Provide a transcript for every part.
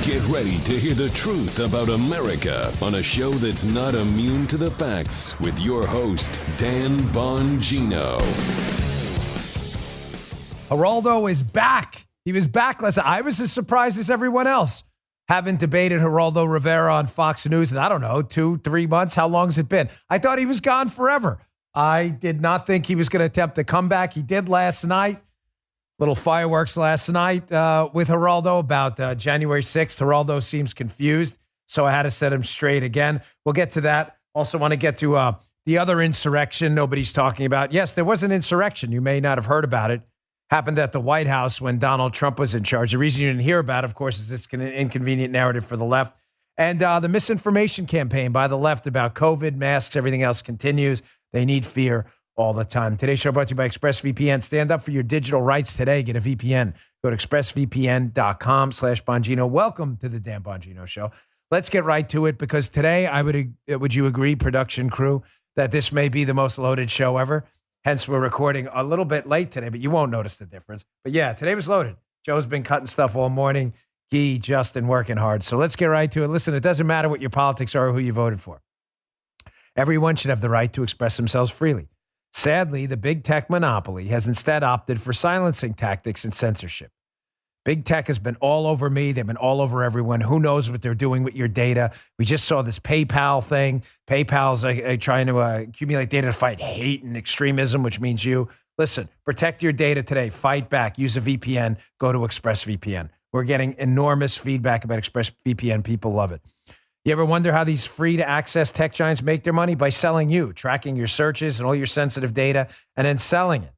Get ready to hear the truth about America on a show that's not immune to the facts with your host, Dan Bongino. Geraldo is back. He was back last night. I was as surprised as everyone else. Haven't debated Geraldo Rivera on Fox News in, I don't know, 2-3 months. How long has it been? I thought he was gone forever. I did not think he was going to attempt a comeback. He did last night. Little fireworks last night with Geraldo about January 6th. Geraldo seems confused, so I had to set him straight again. We'll get to that. Also want to get to the other insurrection nobody's talking about. Yes, there was an insurrection. You may not have heard about it. Happened at the White House when Donald Trump was in charge. The reason you didn't hear about it, of course, is it's an inconvenient narrative for the left. And the misinformation campaign by the left about COVID, masks, everything else continues. They need fear all the time. Today's show brought to you by ExpressVPN. Stand up for your digital rights today. Get a VPN. Go to expressvpn.com/Bongino. Welcome to the Dan Bongino Show. Let's get right to it because today, would you agree, production crew, that this may be the most loaded show ever? Hence, we're recording a little bit late today, but you won't notice the difference. But yeah, today was loaded. Joe's been cutting stuff all morning. Guy, Justin, working hard. So let's get right to it. Listen, it doesn't matter what your politics are or who you voted for. Everyone should have the right to express themselves freely. Sadly, the big tech monopoly has instead opted for silencing tactics and censorship. Big tech has been all over me. They've been all over everyone. Who knows what they're doing with your data? We just saw this PayPal thing. PayPal's trying to accumulate data to fight hate and extremism, which means you. Listen, protect your data today. Fight back. Use a VPN. Go to ExpressVPN. We're getting enormous feedback about ExpressVPN. People love it. You ever wonder how these free-to-access tech giants make their money? By selling you, tracking your searches and all your sensitive data, and then selling it.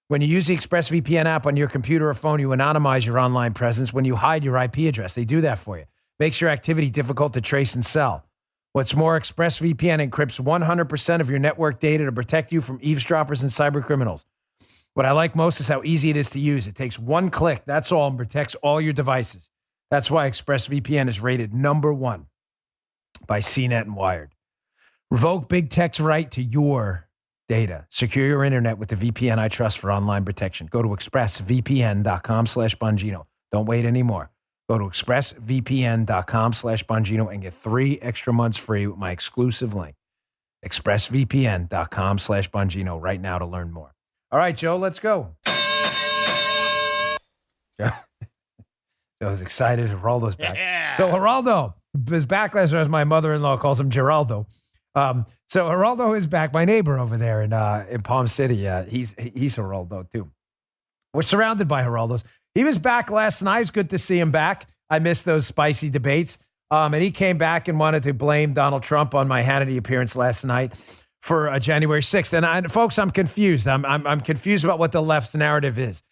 When you use the ExpressVPN app on your computer or phone, you anonymize your online presence. When you hide your IP address, they do that for you. Makes your activity difficult to trace and sell. What's more, ExpressVPN encrypts 100% of your network data to protect you from eavesdroppers and cyber criminals. What I like most is how easy it is to use. It takes one click, that's all, and protects all your devices. That's why ExpressVPN is rated #1 by CNET and Wired. Revoke big tech's right to your data. Secure your internet with the VPN I trust for online protection. Go to expressvpn.com/Bongino. Don't wait anymore. Go to expressvpn.com/Bongino and get 3 extra months free with my exclusive link. expressvpn.com/Bongino right now to learn more. All right, Joe, let's go. Joe's excited. Geraldo's back. Yeah. So Geraldo is back last night, as my mother-in-law calls him, Geraldo. So Geraldo is back. My neighbor over there in Palm City. He's Geraldo too. We're surrounded by Geraldos. He was back last night. It was good to see him back. I missed those spicy debates. And he came back and wanted to blame Donald Trump on my Hannity appearance last night for January 6th. And folks, I'm confused. I'm confused about what the left's narrative is.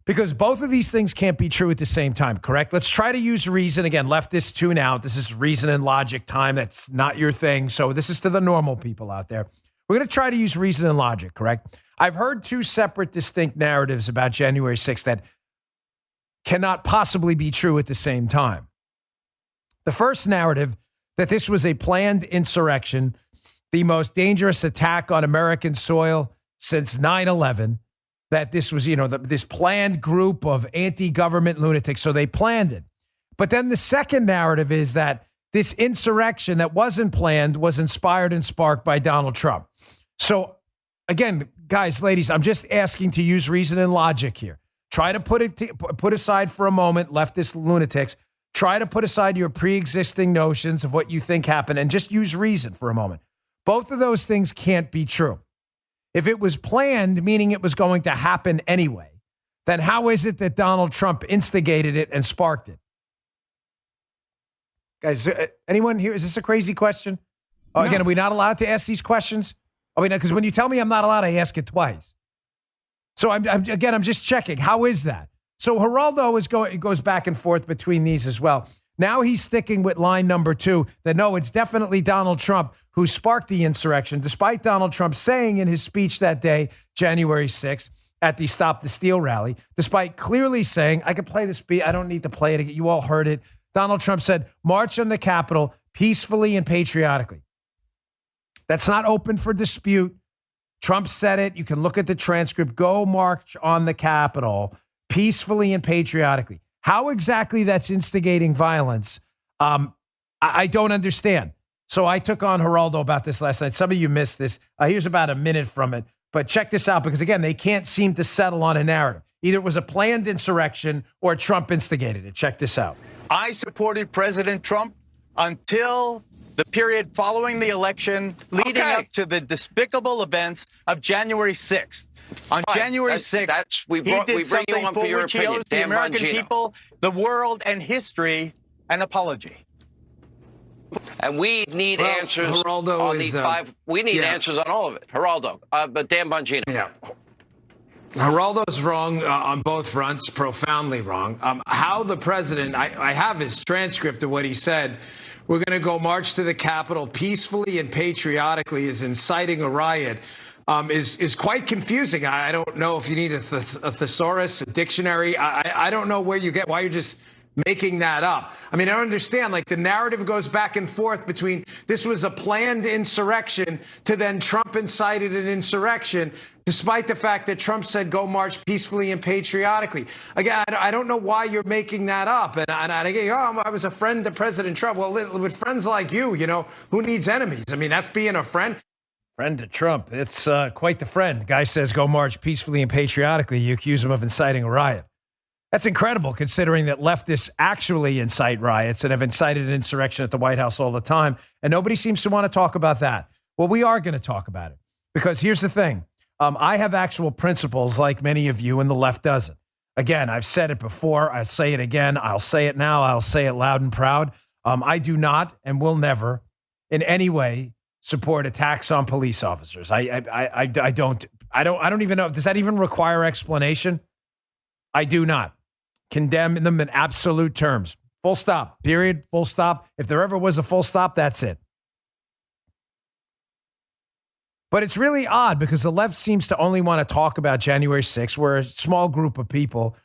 Because both of these things can't be true at the same time, correct? Let's try to use reason. Again, leftists tune out. This is reason and logic time. That's not your thing. So this is to the normal people out there. We're going to try to use reason and logic, correct? I've heard 2 separate distinct narratives about January 6th that cannot possibly be true at the same time. The first narrative, that this was a planned insurrection, the most dangerous attack on American soil since 9/11, that this was, this planned group of anti-government lunatics. So they planned it. But then the second narrative is that this insurrection that wasn't planned was inspired and sparked by Donald Trump. So again, guys, ladies, I'm just asking to use reason and logic here. Try to put aside for a moment, leftist lunatics, try to put aside your pre-existing notions of what you think happened and just use reason for a moment. Both of those things can't be true. If it was planned, meaning it was going to happen anyway, then how is it that Donald Trump instigated it and sparked it? Guys, anyone here? Is this a crazy question? Oh, no. Again, are we not allowed to ask these questions? I mean, because when you tell me I'm not allowed, I ask it twice. So I'm just checking. How is that? So Geraldo goes back and forth between these as well. Now he's sticking with line number 2, that no, it's definitely Donald Trump who sparked the insurrection, despite Donald Trump saying in his speech that day, January 6th, at the Stop the Steal rally, despite clearly saying, I could play the speech, I don't need to play it again, you all heard it. Donald Trump said, march on the Capitol peacefully and patriotically. That's not open for dispute. Trump said it. You can look at the transcript. Go march on the Capitol peacefully and patriotically. How exactly that's instigating violence, I don't understand. So I took on Geraldo about this last night. Some of you missed this. Here's about a minute from it. But check this out, because, again, they can't seem to settle on a narrative. Either it was a planned insurrection or Trump instigated it. Check this out. I supported President Trump until the period following the election, leading up to the despicable events of January 6th. On January 6th, he did something for which he owes the American people, the world, and history an apology. And we need answers on these five. We need answers on all of it. Geraldo, but Dan Bongino. Yeah. Geraldo's wrong on both fronts, profoundly wrong. How the president, I have his transcript of what he said. We're going to go march to the Capitol peacefully and patriotically is inciting a riot. Is quite confusing. I don't know if you need a thesaurus, a dictionary. I don't know where you get why you're just making that up. I mean, I don't understand. Like, the narrative goes back and forth between this was a planned insurrection to then Trump incited an insurrection, despite the fact that Trump said go march peacefully and patriotically. Again, I don't know why you're making that up. And I go, I was a friend to President Trump. Well, with friends like you, who needs enemies? I mean, that's being a friend. Friend to Trump. It's quite the friend. The guy says go march peacefully and patriotically. You accuse him of inciting a riot. That's incredible, considering that leftists actually incite riots and have incited an insurrection at the White House all the time. And nobody seems to want to talk about that. Well, we are going to talk about it, because here's the thing. I have actual principles like many of you, and the left doesn't. Again, I've said it before. I'll say it again. I'll say it now. I'll say it loud and proud. I do not and will never in any way support attacks on police officers. I don't even know. Does that even require explanation? I do not condemn them in absolute terms. Full stop, period, full stop. If there ever was a full stop, that's it. But it's really odd, because the left seems to only want to talk about January 6th, where a small group of people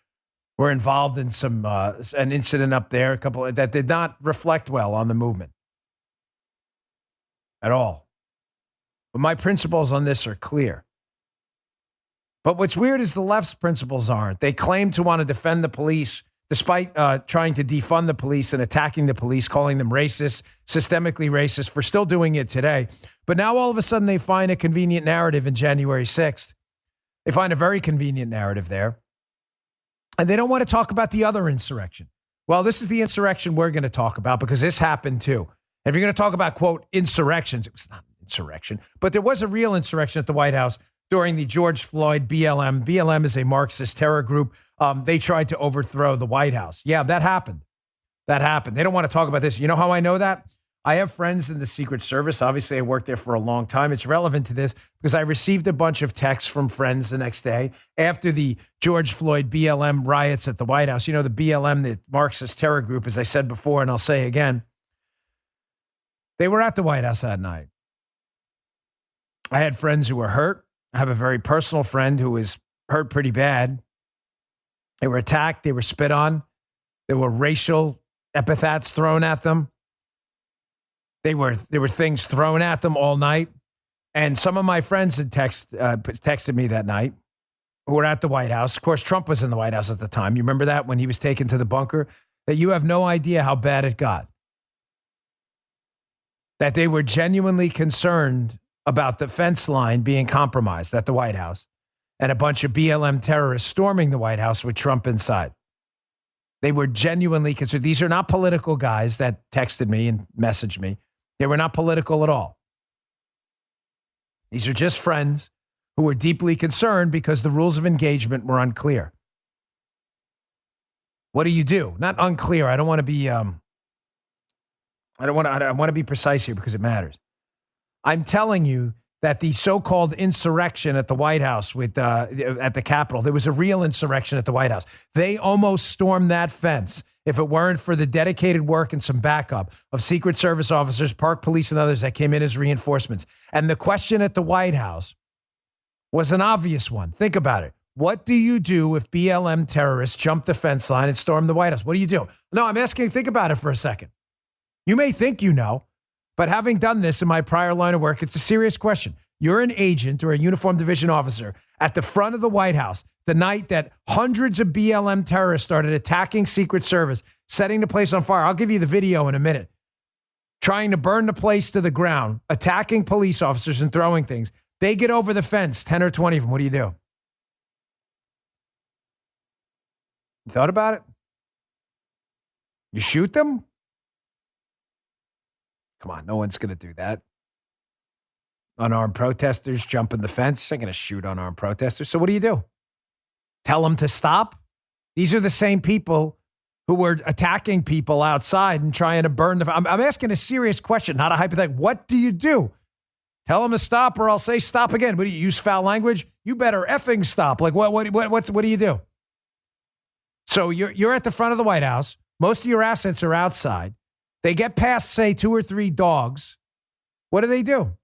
were involved in an incident up there, a couple that did not reflect well on the movement at all. But my principles on this are clear. But what's weird is the left's principles aren't. They claim to want to defend the police despite trying to defund the police and attacking the police, calling them racist, systemically racist, for still doing it today. But now all of a sudden they find a convenient narrative in January 6th. They find a very convenient narrative there. And they don't want to talk about the other insurrection. Well, this is the insurrection we're going to talk about, because this happened too. If you're going to talk about, quote, insurrections, it was not an insurrection, but there was a real insurrection at the White House during the George Floyd BLM. BLM is a Marxist terror group. They tried to overthrow the White House. Yeah, that happened. That happened. They don't want to talk about this. You know how I know that? I have friends in the Secret Service. Obviously, I worked there for a long time. It's relevant to this because I received a bunch of texts from friends the next day after the George Floyd BLM riots at the White House. You know, the BLM, the Marxist terror group, as I said before, and I'll say again, they were at the White House that night. I had friends who were hurt. I have a very personal friend who was hurt pretty bad. They were attacked. They were spit on. There were racial epithets thrown at them. There were things thrown at them all night. And some of my friends had texted me that night who were at the White House. Of course, Trump was in the White House at the time. You remember that when he was taken to the bunker? That you have no idea how bad it got. That they were genuinely concerned about the fence line being compromised at the White House and a bunch of BLM terrorists storming the White House with Trump inside. They were genuinely concerned. These are not political guys that texted me and messaged me. They were not political at all. These are just friends who were deeply concerned because the rules of engagement were unclear. What do? Not unclear. I don't want to be, I want to be precise here because it matters. I'm telling you that the so-called insurrection at the White House at the Capitol, there was a real insurrection at the White House. They almost stormed that fence if it weren't for the dedicated work and some backup of Secret Service officers, Park Police, and others that came in as reinforcements. And the question at the White House was an obvious one. Think about it. What do you do if BLM terrorists jump the fence line and storm the White House? What do you do? No, I'm asking, think about it for a second. You may think you know, but having done this in my prior line of work, it's a serious question. You're an agent or a uniformed division officer at the front of the White House the night that hundreds of BLM terrorists started attacking Secret Service, setting the place on fire. I'll give you the video in a minute. Trying to burn the place to the ground, attacking police officers and throwing things. They get over the fence, 10 or 20 of them. What do? You thought about it? You shoot them? Come on, no one's going to do that. Unarmed protesters jumping the fence. They're going to shoot unarmed protesters. So what do? Tell them to stop? These are the same people who were attacking people outside and trying to burn the... I'm asking a serious question, not a hypothetical. What do you do? Tell them to stop or I'll say stop again. What do you use, foul language? You better effing stop. Like, what do you do? So you're at the front of the White House. Most of your assets are outside. They get past, say, 2 or 3 dogs. What do?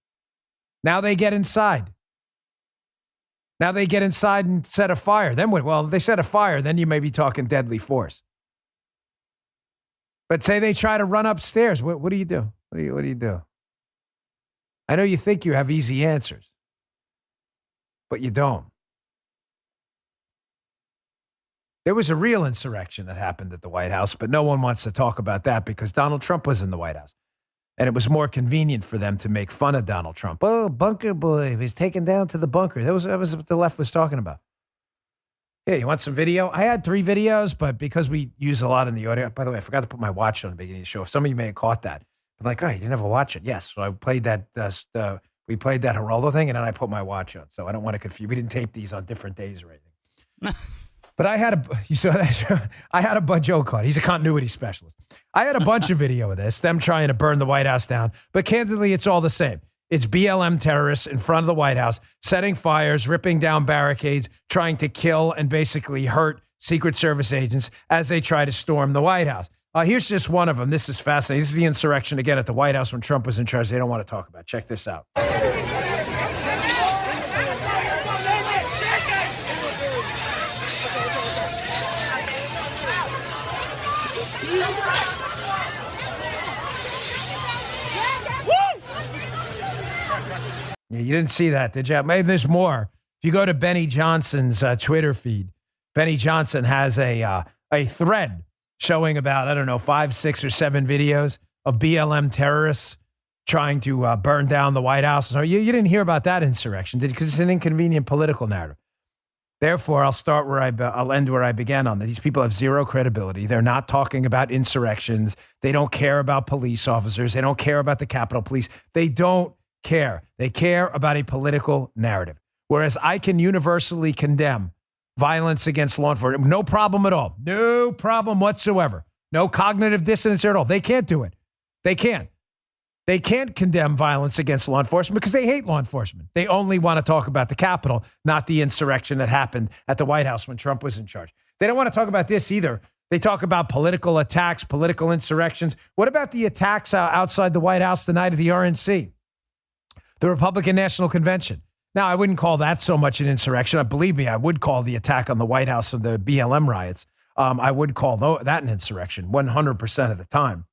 Now they get inside. Now they get inside and set a fire. Then what? Well, if they set a fire, then you may be talking deadly force. But say they try to run upstairs. What do you do? What do you do? I know you think you have easy answers, but you don't. There was a real insurrection that happened at the White House, but no one wants to talk about that because Donald Trump was in the White House. And it was more convenient for them to make fun of Donald Trump. Oh, bunker boy, he was taken down to the bunker. That was what the left was talking about. Yeah, you want some video? I had 3 videos, but because we use a lot in the audio. By the way, I forgot to put my watch on the beginning of the show. Some of you may have caught that. I'm like, oh, you didn't have a watch on. Yes, so I played that. We played that Geraldo thing, and then I put my watch on. So I don't want to confuse. We didn't tape these on different days or anything. But I had a bunch. Joe caught. He's a continuity specialist. I had a bunch of video of this, them trying to burn the White House down. But candidly, it's all the same. It's BLM terrorists in front of the White House, setting fires, ripping down barricades, trying to kill and basically hurt Secret Service agents as they try to storm the White House. Here's just one of them. This is fascinating. This is the insurrection again at the White House when Trump was in charge. They don't want to talk about. Check this out. Yeah, you didn't see that, did you? Maybe there's more. If you go to Benny Johnson's Twitter feed, Benny Johnson has a thread showing about, 5, 6, or 7 videos of BLM terrorists trying to burn down the White House. So you didn't hear about that insurrection, did you? Because it's an inconvenient political narrative. Therefore, I'll end where I began on this. These people have zero credibility. They're not talking about insurrections. They don't care about police officers. They don't care about the Capitol Police. They don't care. They care about a political narrative. Whereas I can universally condemn violence against law enforcement. No problem at all. No problem whatsoever. No cognitive dissonance there at all. They can't do it. They can't. They can't condemn violence against law enforcement because they hate law enforcement. They only want to talk about the Capitol, not the insurrection that happened at the White House when Trump was in charge. They don't want to talk about this either. They talk about political attacks, political insurrections. What about the attacks outside the White House the night of the RNC? The Republican National Convention. Now, I wouldn't call that so much an insurrection. Believe me, I would call the attack on the White House and the BLM riots. I would call that an insurrection 100% of the time.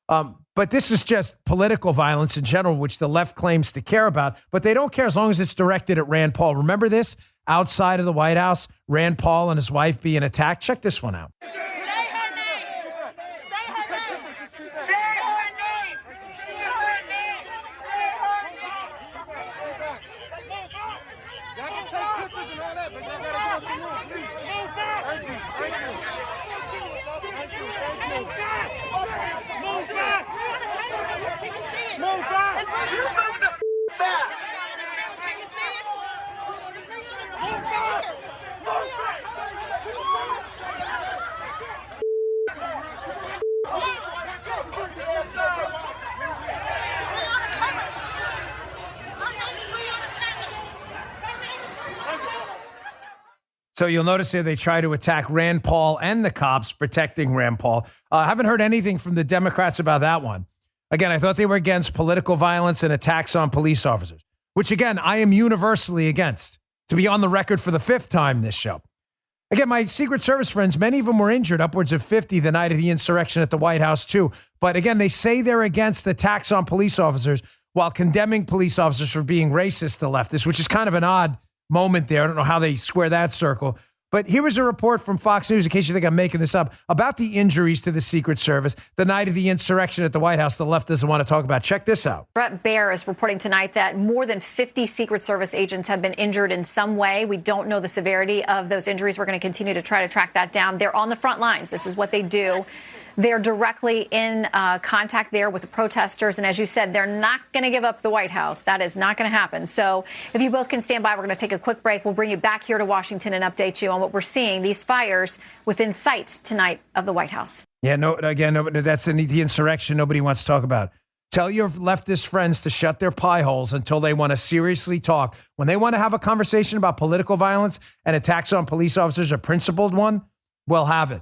But this is just political violence in general, which the left claims to care about. But they don't care as long as it's directed at Rand Paul. Remember this? Outside of the White House, Rand Paul and his wife being attacked. Check this one out. So you'll notice here they try to attack Rand Paul and the cops protecting Rand Paul. I haven't heard anything from the Democrats about that one. Again, I thought they were against political violence and attacks on police officers, which, again, I am universally against, to be on the record for the 5th time this show. Again, my Secret Service friends, many of them were injured, upwards of 50 the night of the insurrection at the White House, too. But again, they say they're against attacks on police officers while condemning police officers for being racist to leftists, which is kind of an odd moment there. I don't know how they square that circle. But here was a report from Fox News, in case you think I'm making this up, about the injuries to the Secret Service the night of the insurrection at the White House the left doesn't want to talk about. Check this out. Brett Baer is reporting tonight that more than 50 Secret Service agents have been injured in some way. We don't know the severity of those injuries. We're going to continue to try to track that down. They're on the front lines. This is what they do. They're directly in contact there with the protesters. And as you said, they're not going to give up the White House. That is not going to happen. So if you both can stand by, we're going to take a quick break. We'll bring you back here to Washington and update you on what we're seeing, these fires within sight tonight of the White House. Yeah, no, that's the insurrection nobody wants to talk about. Tell your leftist friends to shut their pie holes until they want to seriously talk. When they want to have a conversation about political violence and attacks on police officers, a principled one, we'll have it.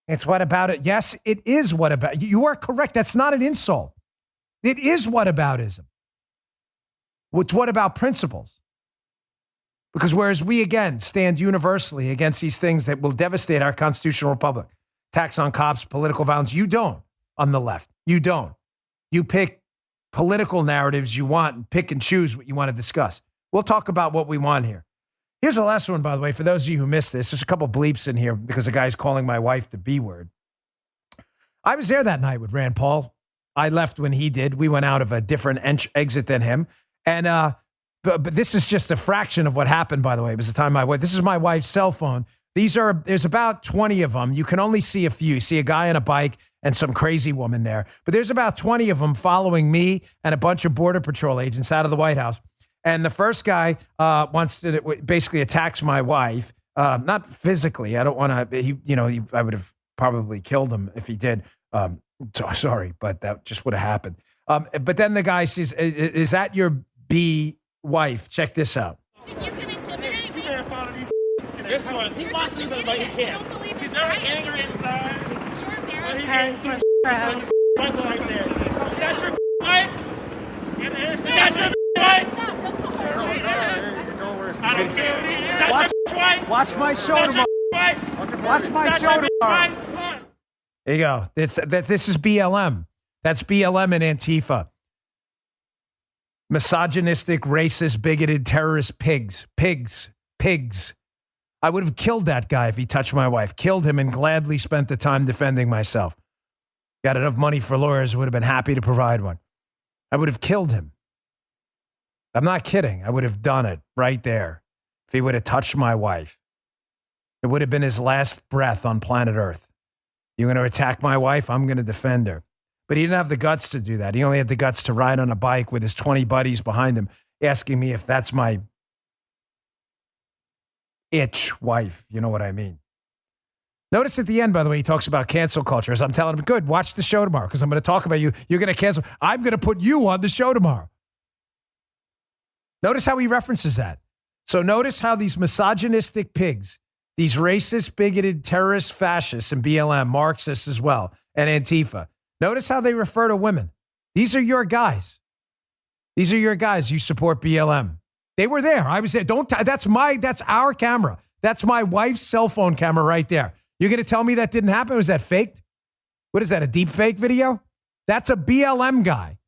It's what about it? Yes, it is what about. You are correct. That's not an insult. It is whataboutism. It's what about principles? Because whereas we, again, stand universally against these things that will devastate our constitutional republic, attacks on cops, political violence, you don't on the left. You don't. You pick political narratives you want and pick and choose what you want to discuss. We'll talk about what we want here. Here's the last one, by the way, for those of you who missed this. There's a couple bleeps in here because the guy's calling my wife the B word. I was there that night with Rand Paul. I left when he did. We went out of a different exit than him. And but this is just a fraction of what happened, by the way. It was the time this is my wife's cell phone. There's about 20 of them. You can only see a few. You see a guy on a bike and some crazy woman there. But there's about 20 of them following me and a bunch of Border Patrol agents out of the White House. And the first guy basically attacks my wife, not physically. I don't want to. I would have probably killed him if he did. Sorry, but that just would have happened. But then the guy says, "Is that your B wife?" Check this out. Think you can intimidate me? This one, he wants to, but he can't. He's very angry inside. You're embarrassing. Is that your wife? Is that your wife? I don't care. Is that your wife? Watch my show tomorrow. Watch my show tomorrow. There you go. This is BLM. That's BLM and Antifa. Misogynistic, racist, bigoted, terrorist pigs. Pigs. I would have killed that guy if he touched my wife. Killed him and gladly spent the time defending myself. Got enough money for lawyers, would have been happy to provide one. I would have killed him. I'm not kidding. I would have done it right there if he would have touched my wife. It would have been his last breath on planet Earth. You're going to attack my wife? I'm going to defend her. But he didn't have the guts to do that. He only had the guts to ride on a bike with his 20 buddies behind him, asking me if that's my itch wife. You know what I mean? Notice at the end, by the way, he talks about cancel culture. As I'm telling him, good, watch the show tomorrow because I'm going to talk about you. You're going to cancel. I'm going to put you on the show tomorrow. Notice how he references that. So notice how these misogynistic pigs, these racist, bigoted, terrorist, fascists, and BLM, Marxists as well, and Antifa, notice how they refer to women. These are your guys. These are your guys. You support BLM. They were there. I was there. That's our camera. That's my wife's cell phone camera right there. You're going to tell me that didn't happen? Was that faked? What is that, a deep fake video? That's a BLM guy.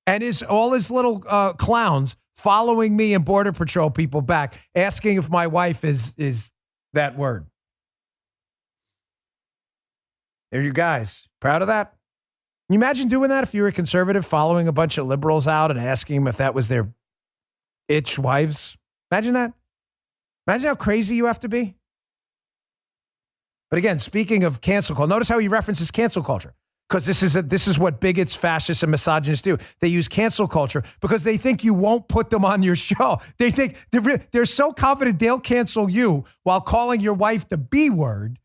And all his little clowns following me and Border Patrol people back, asking if my wife is that word. There you guys. Proud of that? Can you imagine doing that if you were a conservative, following a bunch of liberals out and asking them if that was their itch wives? Imagine that. Imagine how crazy you have to be. But again, speaking of cancel culture, notice how he references cancel culture. Because this is what bigots, fascists, and misogynists do. They use cancel culture because they think you won't put them on your show. They think they're so confident they'll cancel you while calling your wife the B word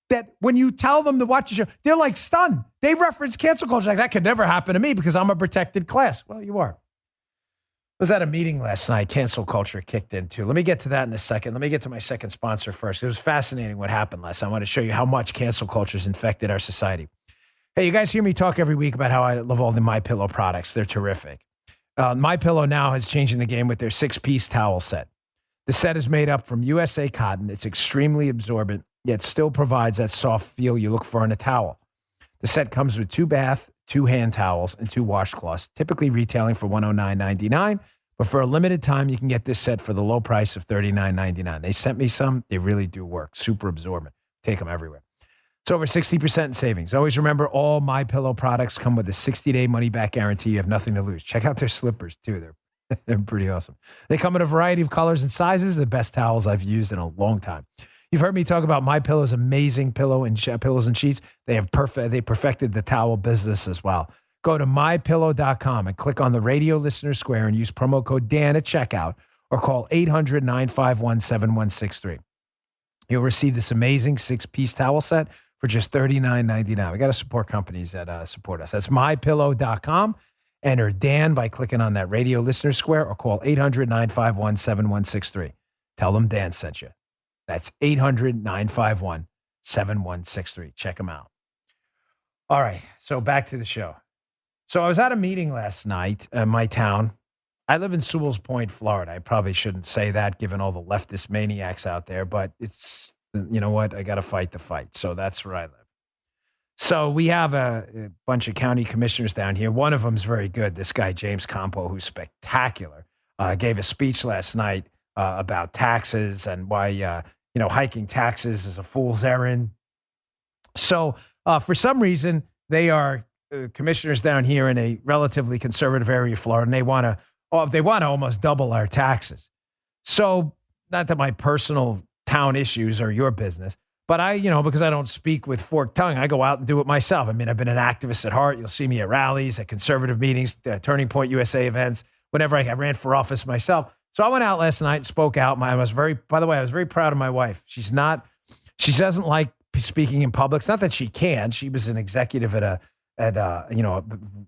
that when you tell them to watch the show, they're like stunned. They reference cancel culture like that could never happen to me because I'm a protected class. Well, you are. I was at a meeting last night. Cancel culture kicked in too. Let me get to that in a second. Let me get to my second sponsor first. It was fascinating what happened last night. I want to show you how much cancel culture has infected our society. Hey, you guys hear me talk every week about how I love all the MyPillow products. They're terrific. MyPillow now is changing the game with their 6-piece towel set. The set is made up from USA cotton. It's extremely absorbent, yet still provides that soft feel you look for in a towel. The set comes with 2 bath, 2 hand towels, and 2 washcloths, typically retailing for $109.99, But for a limited time, you can get this set for the low price of $39.99. They sent me some. They really do work. Super absorbent. Take them everywhere. It's over 60% in savings. Always remember, all MyPillow products come with a 60-day money-back guarantee. You have nothing to lose. Check out their slippers, too. They're pretty awesome. They come in a variety of colors and sizes. The best towels I've used in a long time. You've heard me talk about MyPillow's amazing pillows and sheets. They perfected the towel business as well. Go to mypillow.com and click on the radio listener square and use promo code Dan at checkout or call 800-951-7163. You'll receive this amazing 6-piece towel set for just $39.99. We got to support companies that support us. That's mypillow.com. Enter Dan by clicking on that radio listener square or call 800-951-7163. Tell them Dan sent you. That's 800-951-7163. Check them out. All right, so back to the show. So I was at a meeting last night in my town. I live in Sewell's Point, Florida. I probably shouldn't say that given all the leftist maniacs out there, but it's, you know what? I got to fight the fight. So that's where I live. So we have a bunch of county commissioners down here. One of them is very good. This guy, James Campo, who's spectacular, gave a speech last night about taxes and why, hiking taxes is a fool's errand. So for some reason, they are commissioners down here in a relatively conservative area of Florida, and they want to almost double our taxes. So not that my personal town issues are your business, but because I don't speak with forked tongue, I go out and do it myself. I mean, I've been an activist at heart. You'll see me at rallies, at conservative meetings, Turning Point USA events, whenever I ran for office myself. So I went out last night and spoke out. I was very proud of my wife. She doesn't like speaking in public. It's not that she can. She was an executive at a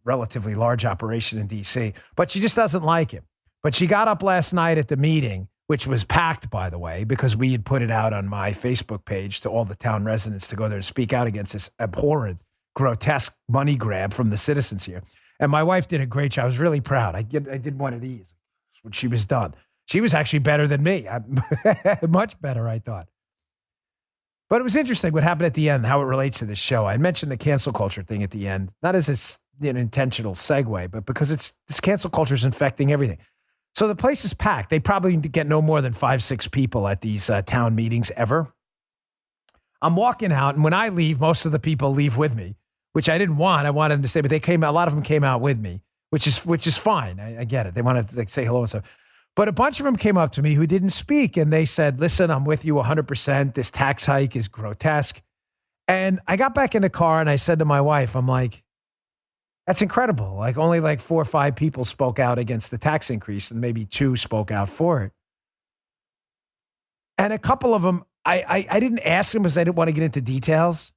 relatively large operation in DC, but she just doesn't like it. But she got up last night at the meeting, which was packed, by the way, because we had put it out on my Facebook page to all the town residents to go there and speak out against this abhorrent, grotesque money grab from the citizens here. And my wife did a great job. I was really proud. I did one of these when she was done. She was actually better than me. Much better, I thought. But it was interesting what happened at the end, how it relates to this show. I mentioned the cancel culture thing at the end, not as an intentional segue, but because this cancel culture is infecting everything. So the place is packed. They probably get no more than 5-6 people at these town meetings ever. I'm walking out, and when I leave, most of the people leave with me, which I didn't want. I wanted them to stay, but a lot of them came out with me, which is fine. I get it. They wanted to say hello and stuff. But a bunch of them came up to me who didn't speak, and they said, listen, I'm with you 100%. This tax hike is grotesque. And I got back in the car, and I said to my wife, I'm like, that's incredible. Like only 4 or 5 people spoke out against the tax increase, and maybe 2 spoke out for it. And a couple of them, I didn't ask them because I didn't want to get into details,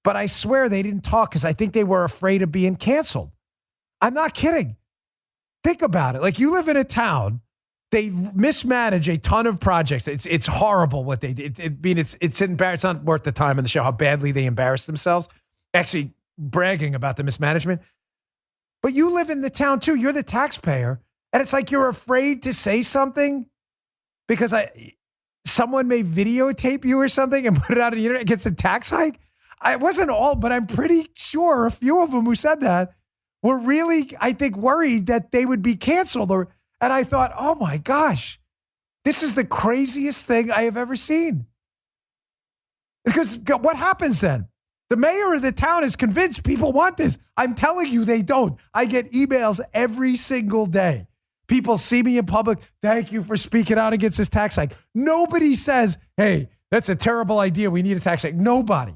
but I swear they didn't talk because I think they were afraid of being canceled. I'm not kidding. Think about it. Like, you live in a town, they mismanage a ton of projects. It's horrible what they did. It's embarrassing. It's not worth the time in the show how badly they embarrass themselves, actually bragging about the mismanagement. But you live in the town too. You're the taxpayer, and it's like you're afraid to say something because someone may videotape you or something and put it out on the internet against a tax hike. I wasn't all, but I'm pretty sure a few of them who said that were really, I think, worried that they would be canceled. And I thought, oh my gosh, this is the craziest thing I have ever seen. Because what happens then? The mayor of the town is convinced people want this. I'm telling you, they don't. I get emails every single day. People see me in public. Thank you for speaking out against this tax hike. Nobody says, hey, that's a terrible idea. We need a tax hike. Nobody.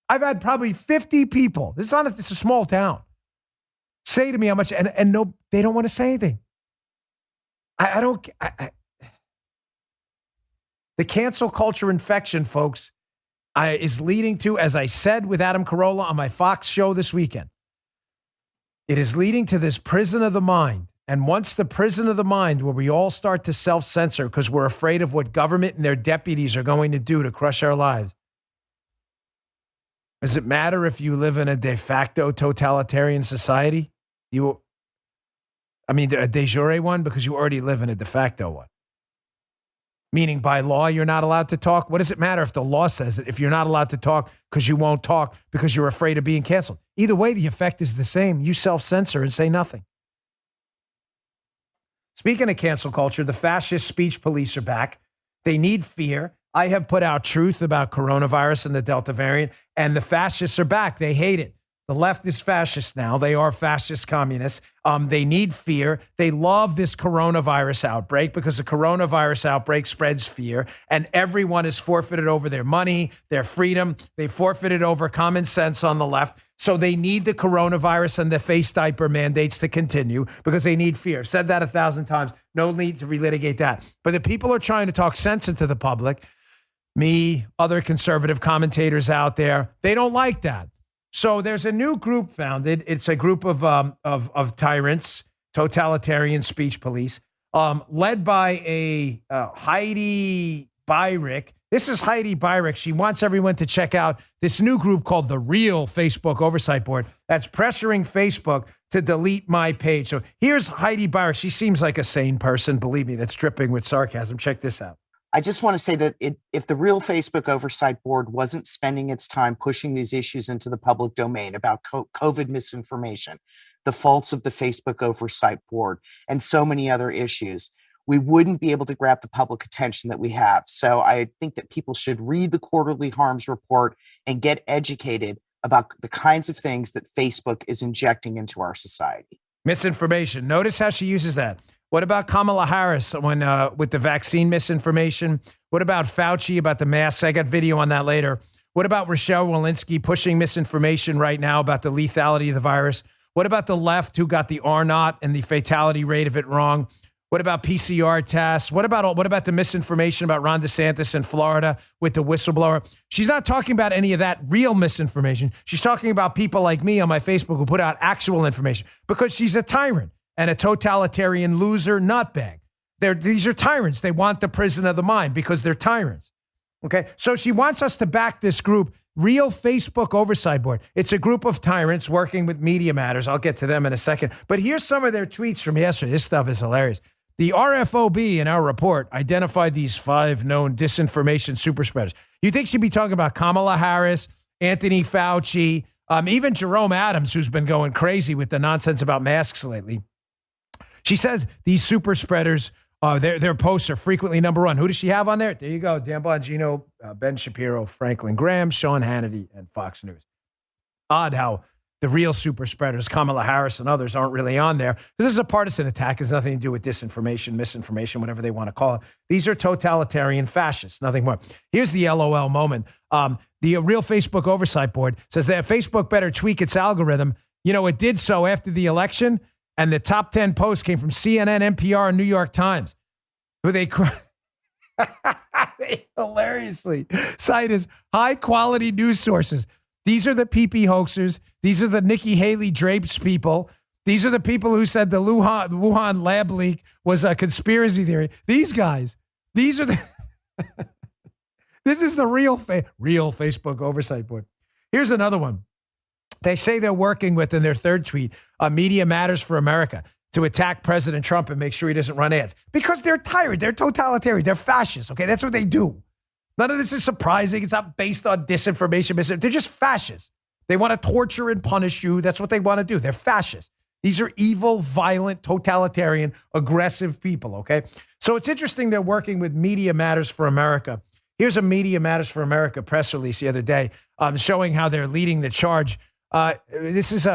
I've had probably 50 people. It's a small town. Say to me how much, and no, they don't want to say anything. The cancel culture infection, folks, is leading to, as I said with Adam Carolla on my Fox show this weekend, it is leading to this prison of the mind. And once the prison of the mind, where we all start to self-censor because we're afraid of what government and their deputies are going to do to crush our lives, does it matter if you live in a de facto totalitarian society? A de jure one, because you already live in a de facto one. Meaning by law, you're not allowed to talk. What does it matter if the law says it, if you're not allowed to talk because you won't talk because you're afraid of being canceled? Either way, the effect is the same. You self-censor and say nothing. Speaking of cancel culture, the fascist speech police are back. They need fear. I have put out truth about coronavirus and the Delta variant, and the fascists are back. They hate it. The left is fascist now. They are fascist communists. They need fear. They love this coronavirus outbreak because the coronavirus outbreak spreads fear, and everyone has forfeited over their money, their freedom. They forfeited over common sense on the left. So they need the coronavirus and the face diaper mandates to continue because they need fear. I've said that 1,000 times. No need to relitigate that. But the people are trying to talk sense into the public. Me, other conservative commentators out there, they don't like that. So there's a new group founded. It's a group of tyrants, totalitarian speech police, led by a Heidi Beirich. This is Heidi Beirich. She wants everyone to check out this new group called the Real Facebook Oversight Board that's pressuring Facebook to delete my page. So here's Heidi Beirich. She seems like a sane person, believe me, that's dripping with sarcasm. Check this out. I just want to say that if the Real Facebook Oversight Board wasn't spending its time pushing these issues into the public domain about COVID misinformation, the faults of the Facebook Oversight Board, and so many other issues, we wouldn't be able to grab the public attention that we have. So I think that people should read the quarterly harms report and get educated about the kinds of things that Facebook is injecting into our society. Misinformation. Notice how she uses that. What about Kamala Harris when with the vaccine misinformation? What about Fauci about the masks? I got video on that later. What about Rochelle Walensky pushing misinformation right now about the lethality of the virus? What about the left who got the R-naught and the fatality rate of it wrong? What about PCR tests? What about the misinformation about Ron DeSantis in Florida with the whistleblower? She's not talking about any of that real misinformation. She's talking about people like me on my Facebook who put out actual information because she's a tyrant and a totalitarian loser nutbag. These are tyrants. They want the prison of the mind because they're tyrants. Okay, so she wants us to back this group, Real Facebook Oversight Board. It's a group of tyrants working with Media Matters. I'll get to them in a second. But here's some of their tweets from yesterday. This stuff is hilarious. The RFOB in our report identified these 5 known disinformation superspreaders. You think she'd be talking about Kamala Harris, Anthony Fauci, even Jerome Adams, who's been going crazy with the nonsense about masks lately. She says these super spreaders, their posts are frequently number 1. Who does she have on there? There you go. Dan Bongino, Ben Shapiro, Franklin Graham, Sean Hannity, and Fox News. Odd how the real super spreaders, Kamala Harris and others, aren't really on there. This is a partisan attack. It has nothing to do with disinformation, misinformation, whatever they want to call it. These are totalitarian fascists, nothing more. Here's the LOL moment. The Real Facebook Oversight Board says that Facebook better tweak its algorithm. You know, it did so after the election, and the top 10 posts came from CNN, NPR, and New York Times, who they hilariously cite as high-quality news sources. These are the PP hoaxers. These are the Nikki Haley drapes people. These are the people who said the Wuhan lab leak was a conspiracy theory. These guys, these are the, this is the real Facebook Oversight Board. Here's another one. They say they're working with, in their third tweet, Media Matters for America to attack President Trump and make sure he doesn't run ads because they're tired. They're totalitarian. They're fascists. Okay. That's what they do. None of this is surprising. It's not based on disinformation. They're just fascists. They want to torture and punish you. That's what they want to do. They're fascists. These are evil, violent, totalitarian, aggressive people, okay? So it's interesting they're working with Media Matters for America. Here's a Media Matters for America press release the other day showing how they're leading the charge. This is a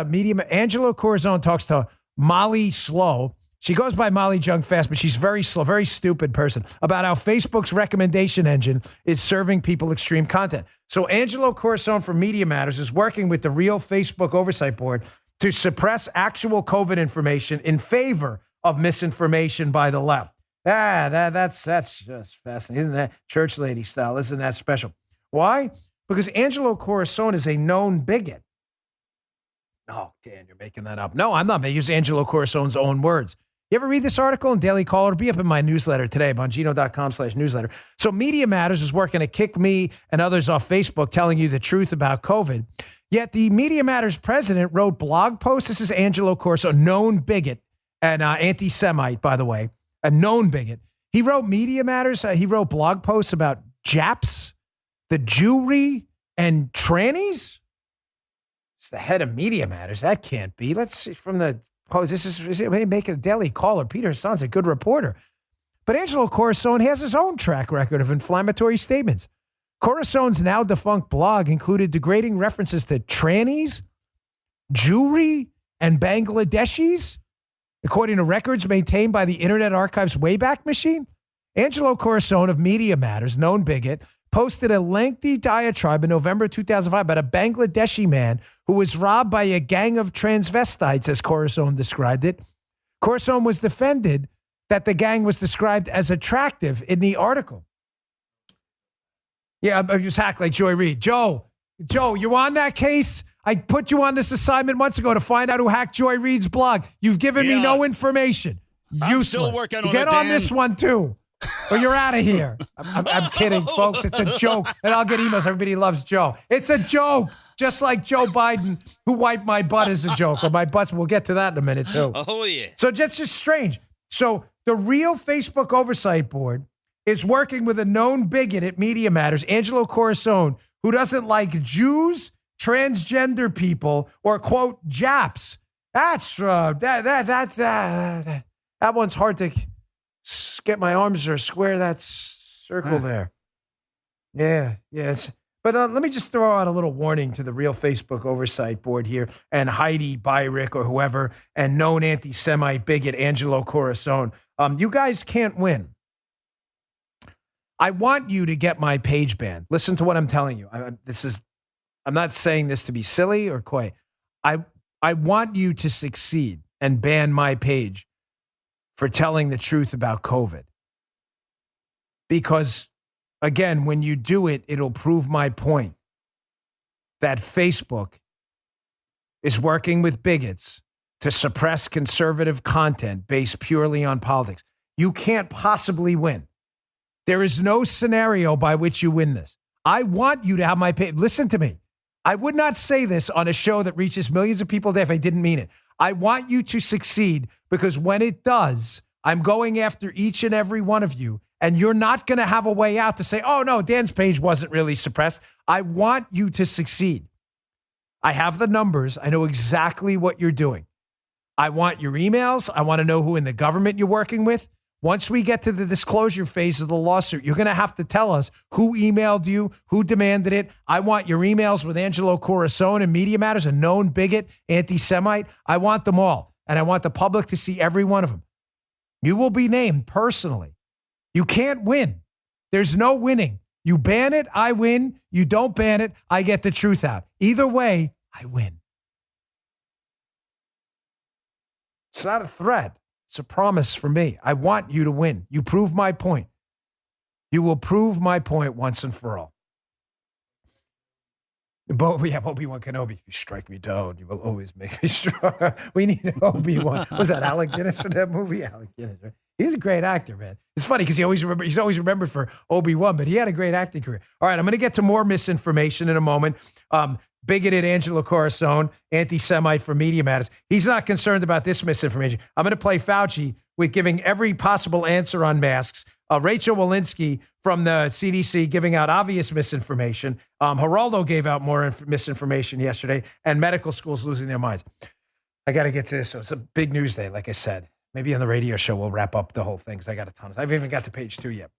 Angelo Corazon talks to Molly Slow. She goes by Molly Jung Fast, but she's very slow, very stupid person, about how Facebook's recommendation engine is serving people extreme content. So Angelo Corazon from Media Matters is working with the Real Facebook Oversight Board to suppress actual COVID information in favor of misinformation by the left. That's just fascinating. Isn't that church lady style? Isn't that special? Why? Because Angelo Corazon is a known bigot. Oh, Dan, you're making that up. No, I'm not. I use Angelo Corazon's own words. You ever read this article in Daily Caller? It'll be up in my newsletter today, bongino.com/newsletter. So Media Matters is working to kick me and others off Facebook telling you the truth about COVID. Yet the Media Matters president wrote blog posts. This is Angelo Corazon, known bigot and anti-Semite, by the way, a known bigot. He wrote Media Matters. He wrote blog posts about Japs, the Jewry, and trannies. It's the head of Media Matters. That can't be. Let's see from the Oh, make a Daily Caller. Peter Hassan's a good reporter. But Angelo Corazon has his own track record of inflammatory statements. Corazon's now defunct blog included degrading references to trannies, Jewry, and Bangladeshis, according to records maintained by the Internet Archive's Wayback Machine. Angelo Corazon of Media Matters, known bigot, posted a lengthy diatribe in November 2005 about a Bangladeshi man who was robbed by a gang of transvestites, as Corazon described it. Corazon was defended that the gang was described as attractive in the article. Yeah, I just hacked like Joy Reid. Joe, you on that case? I put you on this assignment months ago to find out who hacked Joy Reid's blog. You've given me no information. Useless. I'm still working on Get it, on Dan. this one too, or you're out of here. I'm kidding, folks. It's a joke, and I'll get emails. Everybody loves Joe. It's a joke, just like Joe Biden, who wiped my butt, is a joke, or my butts. We'll get to that in a minute too. Oh yeah. So that's just strange. So the real Facebook Oversight Board is working with a known bigot at Media Matters, Angelo Corazon, who doesn't like Jews, transgender people, or quote Japs. That's that one's hard to get my arms or square that circle there. Yeah. But let me just throw out a little warning to the real Facebook Oversight Board here, and Heidi Byrick or whoever, and known anti-Semite bigot Angelo Corazon. You guys can't win. I want you to get my page banned. Listen to what I'm telling you. I'm not saying this to be silly or coy. I want you to succeed and ban my page for telling the truth about COVID. Because, again, when you do it, it'll prove my point that Facebook is working with bigots to suppress conservative content based purely on politics. You can't possibly win. There is no scenario by which you win this. I want you to have my page. Listen to me. I would not say this on a show that reaches millions of people a day if I didn't mean it. I want you to succeed, because when it does, I'm going after each and every one of you, and you're not going to have a way out to say, oh, no, Dan's page wasn't really suppressed. I want you to succeed. I have the numbers. I know exactly what you're doing. I want your emails. I want to know who in the government you're working with. Once we get to the disclosure phase of the lawsuit, you're going to have to tell us who emailed you, who demanded it. I want your emails with Angelo Corazon and Media Matters, a known bigot, anti-Semite. I want them all, and I want the public to see every one of them. You will be named personally. You can't win. There's no winning. You ban it, I win. You don't ban it, I get the truth out. Either way, I win. It's not a threat. It's a promise for me. I want you to win. You prove my point. You will prove my point once and for all. Obi-Wan Kenobi. If you strike me down, you will always make me strong. We need an Obi-Wan. Was that Alec Guinness in that movie? Alec Guinness, right? He's a great actor, man. It's funny because he's always remembered for Obi-Wan, but he had a great acting career. All right, I'm going to get to more misinformation in a moment. Bigoted Angelo Corazon, anti-Semite for Media Matters. He's not concerned about this misinformation. I'm going to play Fauci with giving every possible answer on masks. Rachel Walensky from the CDC giving out obvious misinformation. Geraldo gave out more misinformation yesterday, and medical schools losing their minds. I got to get to this. So it's a big news day, like I said. Maybe on the radio show we'll wrap up the whole thing because I got a ton. I haven't even got to page 2 yet.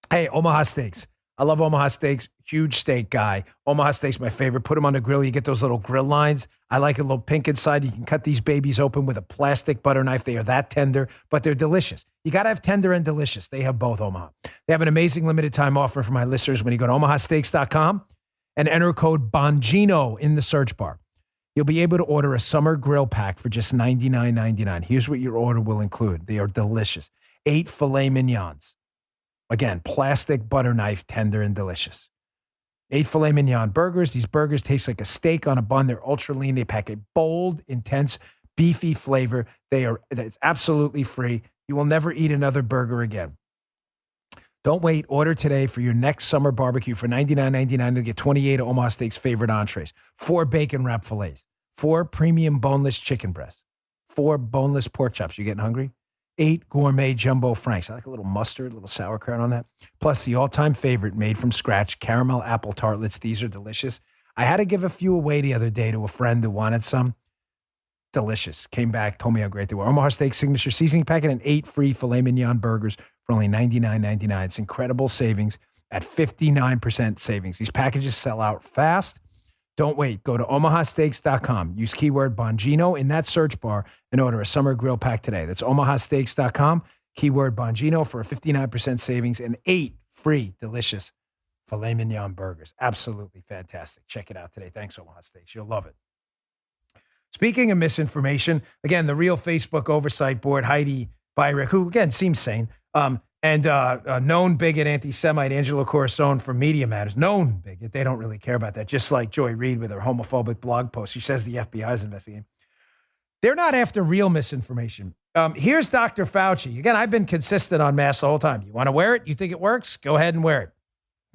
Hey, Omaha Steaks. I love Omaha Steaks. Huge steak guy. Omaha Steaks, my favorite. Put them on the grill. You get those little grill lines. I like a little pink inside. You can cut these babies open with a plastic butter knife. They are that tender, but they're delicious. You got to have tender and delicious. They have both, Omaha. They have an amazing limited time offer for my listeners when you go to omahasteaks.com and enter code Bongino in the search bar. You'll be able to order a summer grill pack for just $99.99. Here's what your order will include. They are delicious. 8 filet mignons. Again, plastic butter knife, tender and delicious. 8 filet mignon burgers. These burgers taste like a steak on a bun. They're ultra lean. They pack a bold, intense, beefy flavor. It's absolutely free. You will never eat another burger again. Don't wait. Order today for your next summer barbecue for $99.99. You'll get 28 of Omaha Steaks' favorite entrees, 4 bacon wrap fillets, 4 premium boneless chicken breasts, 4 boneless pork chops. You getting hungry? 8 gourmet jumbo franks. I like a little mustard, a little sauerkraut on that. Plus the all-time favorite made from scratch, caramel apple tartlets. These are delicious. I had to give a few away the other day to a friend who wanted some. delicious. Came back, told me how great they were. Omaha Steak Signature Seasoning Packet and 8 free filet mignon burgers for only $99.99. It's incredible savings at 59% savings. These packages sell out fast. Don't wait. Go to omahasteaks.com. Use keyword Bongino in that search bar and order a summer grill pack today. That's omahasteaks.com. Keyword Bongino for a 59% savings and 8 free delicious filet mignon burgers. Absolutely fantastic. Check it out today. Thanks, Omaha Steaks. You'll love it. Speaking of misinformation, again, the real Facebook oversight board, Heidi Beirich, who, again, seems sane, and a known bigot, anti-Semite, Angelo Corazon from Media Matters, known bigot. They don't really care about that, just like Joy Reid with her homophobic blog post. She says the FBI is investigating. They're not after real misinformation. Here's Dr. Fauci. Again, I've been consistent on masks the whole time. You want to wear it? You think it works? Go ahead and wear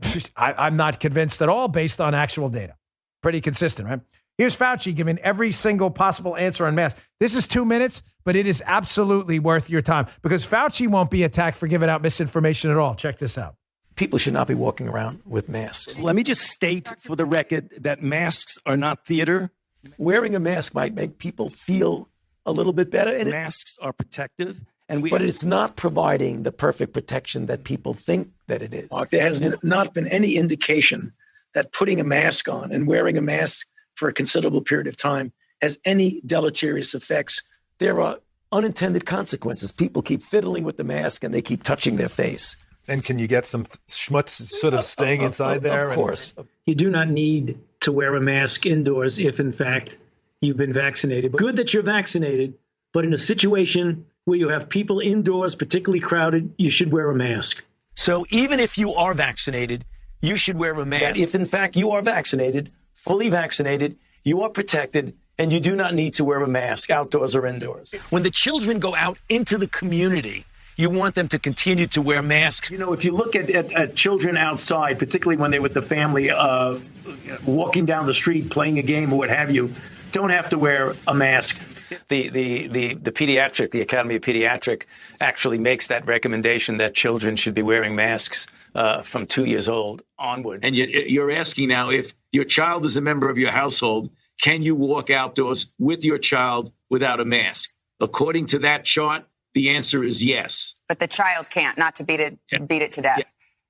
it. I'm not convinced at all based on actual data. Pretty consistent, right? Here's Fauci giving every single possible answer on masks. This is 2 minutes, but it is absolutely worth your time because Fauci won't be attacked for giving out misinformation at all. Check this out. People should not be walking around with masks. Let me just state for the record that masks are not theater. Wearing a mask might make people feel a little bit better, and masks are protective. But it's not providing the perfect protection that people think that it is. There has not been any indication that putting a mask on and wearing a mask for a considerable period of time has any deleterious effects. There are unintended consequences. People keep fiddling with the mask and they keep touching their face. And can you get some schmutz sort of staying inside there? Of course. You do not need to wear a mask indoors if, in fact, you've been vaccinated. Good that you're vaccinated, but in a situation where you have people indoors, particularly crowded, you should wear a mask. So even if you are vaccinated, you should wear a mask. If, in fact, you are vaccinated, fully vaccinated, you are protected, and you do not need to wear a mask outdoors or indoors. When the children go out into the community, you want them to continue to wear masks. You know, if you look at children outside, particularly when they're with the family, walking down the street, playing a game or what have you, don't have to wear a mask. The pediatric, the Academy of Pediatric actually makes that recommendation that children should be wearing masks from 2 years old onward. And you're asking now, if your child is a member of your household, can you walk outdoors with your child without a mask? According to that chart, the answer is yes. But the child can't, not to beat it to death. Yeah.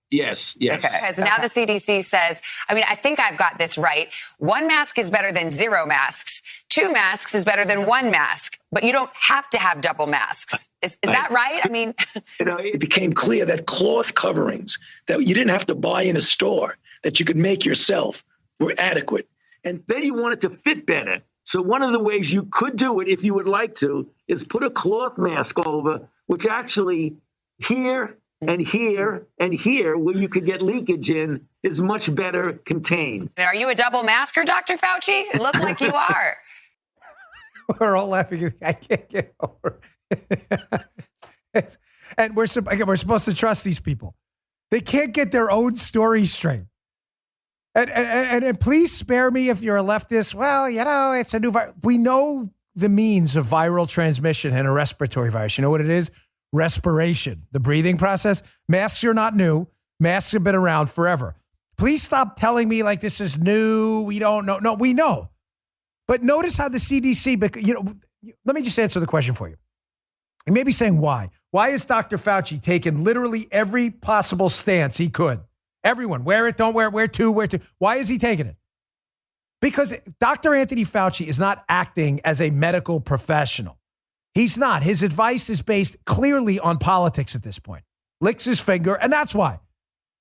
Yes. Okay. Because now the CDC says, I think I've got this right. 1 mask is better than 0 masks. 2 masks is better than 1 mask. But you don't have to have double masks. Is that right? It became clear that cloth coverings that you didn't have to buy in a store, that you could make yourself, were adequate. And then you want it to fit better. So one of the ways you could do it, if you would like to, is put a cloth mask over, which actually here and here and here, where you could get leakage in, is much better contained. Are you a double masker, Dr. Fauci? It looked like you are. We're all laughing. I can't get over it. And we're supposed to trust these people. They can't get their own story straight. And please spare me if you're a leftist. Well, it's a new virus. We know the means of viral transmission in a respiratory virus. You know what it is? Respiration, the breathing process. Masks are not new. Masks have been around forever. Please stop telling me like this is new. We don't know. No, we know. But notice how the CDC, let me just answer the question for you. You may be saying why. Why is Dr. Fauci taking literally every possible stance he could? Everyone, wear it, don't wear it, wear two. Why is he taking it? Because Dr. Anthony Fauci is not acting as a medical professional. He's not. His advice is based clearly on politics at this point. Licks his finger, and that's why.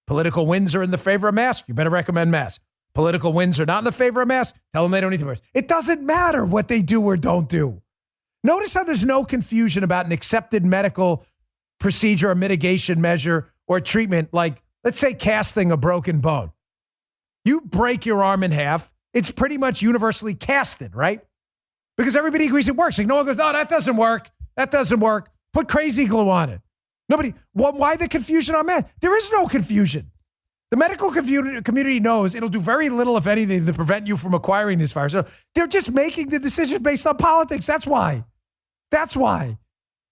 Political winds are in the favor of masks. You better recommend masks. Political winds are not in the favor of masks. Tell them they don't need to wear it. It doesn't matter what they do or don't do. Notice how there's no confusion about an accepted medical procedure or mitigation measure or treatment like, let's say, casting a broken bone. You break your arm in half, it's pretty much universally casted, right? Because everybody agrees it works. Like no one goes, no, that doesn't work. That doesn't work. Put crazy glue on it. Why the confusion on masks? There is no confusion. The medical community knows it'll do very little, if anything, to prevent you from acquiring this virus. So they're just making the decision based on politics. That's why.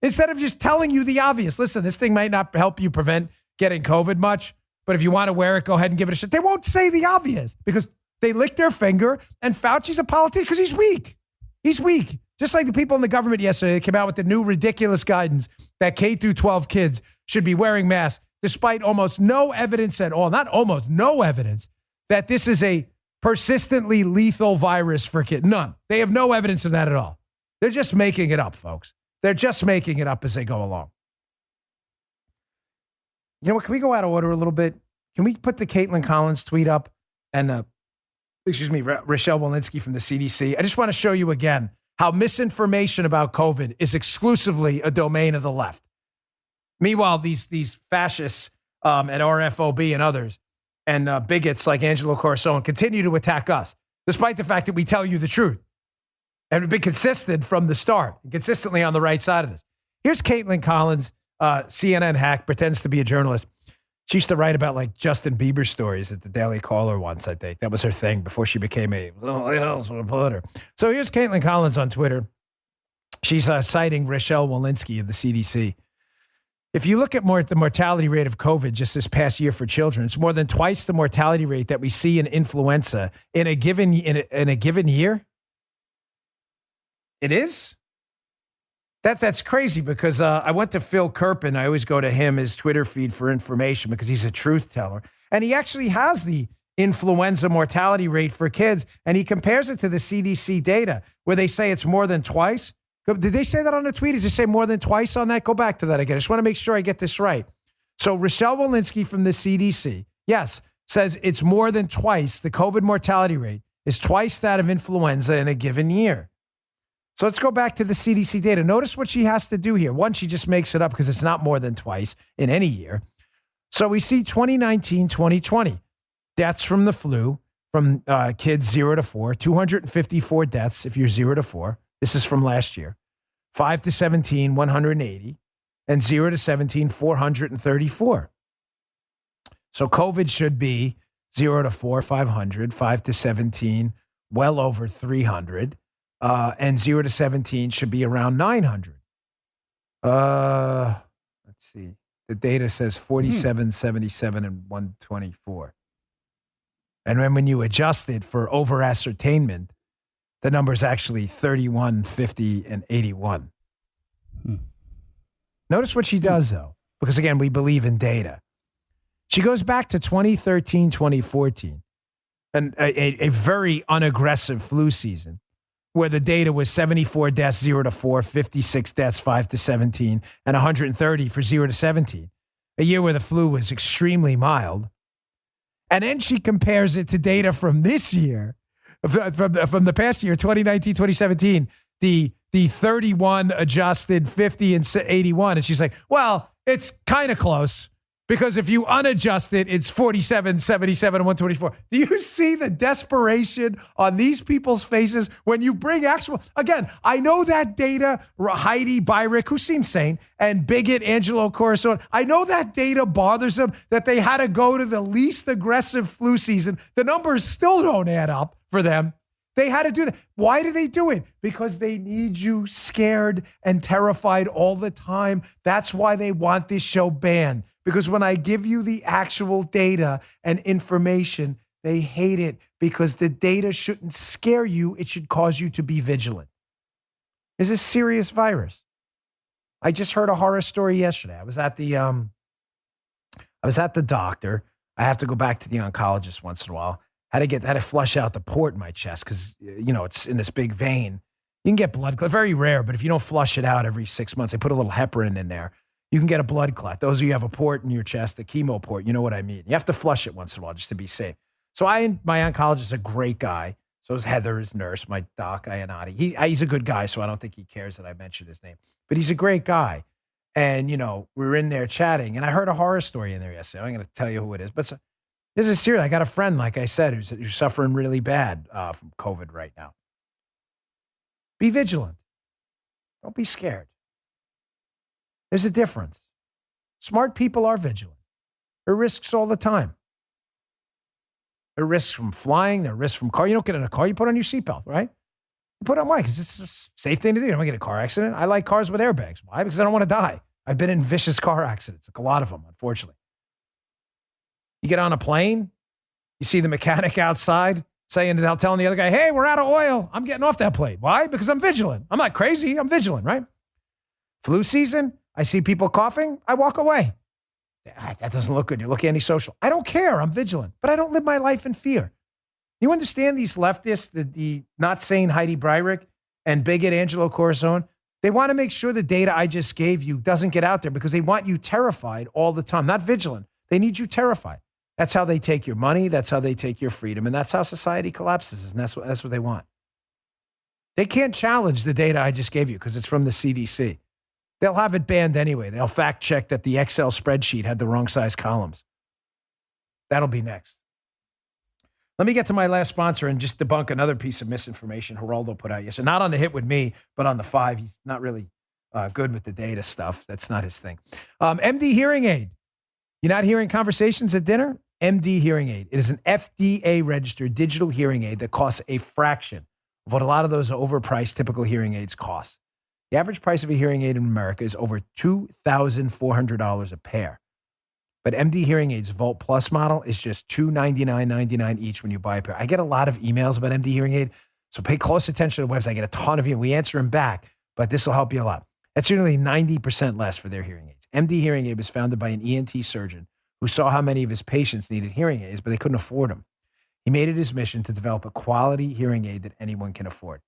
Instead of just telling you the obvious, listen, this thing might not help you prevent getting COVID much, but if you want to wear it, go ahead and give it a shot. They won't say the obvious because they lick their finger, and Fauci's a politician because he's weak. He's weak. Just like the people in the government yesterday, they came out with the new ridiculous guidance that K through 12 kids should be wearing masks, despite almost no evidence at all, not almost, no evidence that this is a persistently lethal virus for kids. None. They have no evidence of that at all. They're just making it up, folks. They're just making it up as they go along. You know what? Can we go out of order a little bit? Can we put the Caitlin Collins tweet up and, Rochelle Walensky from the CDC? I just want to show you again how misinformation about COVID is exclusively a domain of the left. Meanwhile, these fascists at RFOB and others and bigots like Angelo Corazon continue to attack us, despite the fact that we tell you the truth. And we've been consistent from the start, consistently on the right side of this. Here's Caitlin Collins, CNN hack, pretends to be a journalist. She used to write about like Justin Bieber stories at the Daily Caller once, I think. That was her thing before she became a reporter. So here's Caitlin Collins on Twitter. She's citing Rochelle Walensky of the CDC. If you look at the mortality rate of COVID just this past year for children, it's more than twice the mortality rate that we see in influenza in a given year. It is? That's crazy because I went to Phil Kerpen. I always go to him, his Twitter feed for information because he's a truth teller. And he actually has the influenza mortality rate for kids. And he compares it to the CDC data where they say it's more than twice. Did they say that on the tweet? Does it say more than twice on that? Go back to that again. I just want to make sure I get this right. So Rochelle Walensky from the CDC, yes, says it's more than twice. The COVID mortality rate is twice that of influenza in a given year. So let's go back to the CDC data. Notice what she has to do here. One, she just makes it up because it's not more than twice in any year. So we see 2019, 2020, deaths from the flu from kids 0 to 4, 254 deaths if you're 0 to 4. This is from last year. 5 to 17, 180, and 0 to 17, 434. So COVID should be 0 to 4, 500, 5 to 17, well over 300. And 0 to 17 should be around 900. Let's see. The data says 47, 77, and 124. And then when you adjust it for over-ascertainment, the number is actually 31, 50, and 81. Notice what she does, though, because, again, we believe in data. She goes back to 2013, 2014, and a very unaggressive flu season, where the data was 74 deaths, 0 to 4, 56 deaths, 5 to 17, and 130 for 0 to 17. A year where the flu was extremely mild. And then she compares it to data from this year, from the past year, 2019, 2017, the 31 adjusted, 50 and 81. And she's like, well, it's kind of close. Because if you unadjust it, it's 47, 77, and 124. Do you see the desperation on these people's faces when you bring actual... Again, I know that data, Heidi Byrick, who seems sane, and bigot Angelo Corazon, I know that data bothers them, that they had to go to the least aggressive flu season. The numbers still don't add up for them. They had to do that. Why do they do it? Because they need you scared and terrified all the time. That's why they want this show banned. Because when I give you the actual data and information, they hate it because the data shouldn't scare you. It should cause you to be vigilant. It's a serious virus. I just heard a horror story yesterday. I was at the doctor. I have to go back to the oncologist once in a while. Had to flush out the port in my chest because, it's in this big vein. You can get blood clot, very rare, but if you don't flush it out every 6 months, they put a little heparin in there. You can get a blood clot. Those of you who have a port in your chest, the chemo port, you know what I mean. You have to flush it once in a while just to be safe. So my oncologist is a great guy. So is Heather, his nurse, my doc, Ayanati. He's a good guy, so I don't think he cares that I mentioned his name. But he's a great guy. And, we were in there chatting, and I heard a horror story in there yesterday. I'm going to tell you who it is. But this is serious. I got a friend, like I said, who's suffering really bad from COVID right now. Be vigilant. Don't be scared. There's a difference. Smart people are vigilant. There are risks all the time. There are risks from flying. There are risks from car. You don't get in a car. You put on your seatbelt, right? You put on why? Because it's a safe thing to do. You don't get in a car accident. I like cars with airbags. Why? Because I don't want to die. I've been in vicious car accidents, like a lot of them, unfortunately. You get on a plane. You see the mechanic outside telling the other guy, hey, we're out of oil. I'm getting off that plane. Why? Because I'm vigilant. I'm not crazy. I'm vigilant, right? Flu season, I see people coughing. I walk away. That doesn't look good. You look antisocial. I don't care. I'm vigilant, but I don't live my life in fear. You understand these leftists, the not sane Heidi Breirich and bigot Angelo Corazon? They want to make sure the data I just gave you doesn't get out there because they want you terrified all the time, not vigilant. They need you terrified. That's how they take your money. That's how they take your freedom. And that's how society collapses. And that's what they want. They can't challenge the data I just gave you because it's from the CDC. They'll have it banned anyway. They'll fact check that the Excel spreadsheet had the wrong size columns. That'll be next. Let me get to my last sponsor and just debunk another piece of misinformation Geraldo put out yesterday. Not on the hit with me, but on the 5. He's not really good with the data stuff. That's not his thing. MD Hearing Aid. You're not hearing conversations at dinner? MD Hearing Aid. It is an FDA-registered digital hearing aid that costs a fraction of what a lot of those overpriced typical hearing aids cost. The average price of a hearing aid in America is over $2,400 a pair. But MD Hearing Aid's Volt Plus model is just $299.99 each when you buy a pair. I get a lot of emails about MD Hearing Aid, so pay close attention to the website. I get a ton of emails. We answer them back, but this will help you a lot. That's nearly 90% less for their hearing aids. MD Hearing Aid was founded by an ENT surgeon who saw how many of his patients needed hearing aids, but they couldn't afford them. He made it his mission to develop a quality hearing aid that anyone can afford.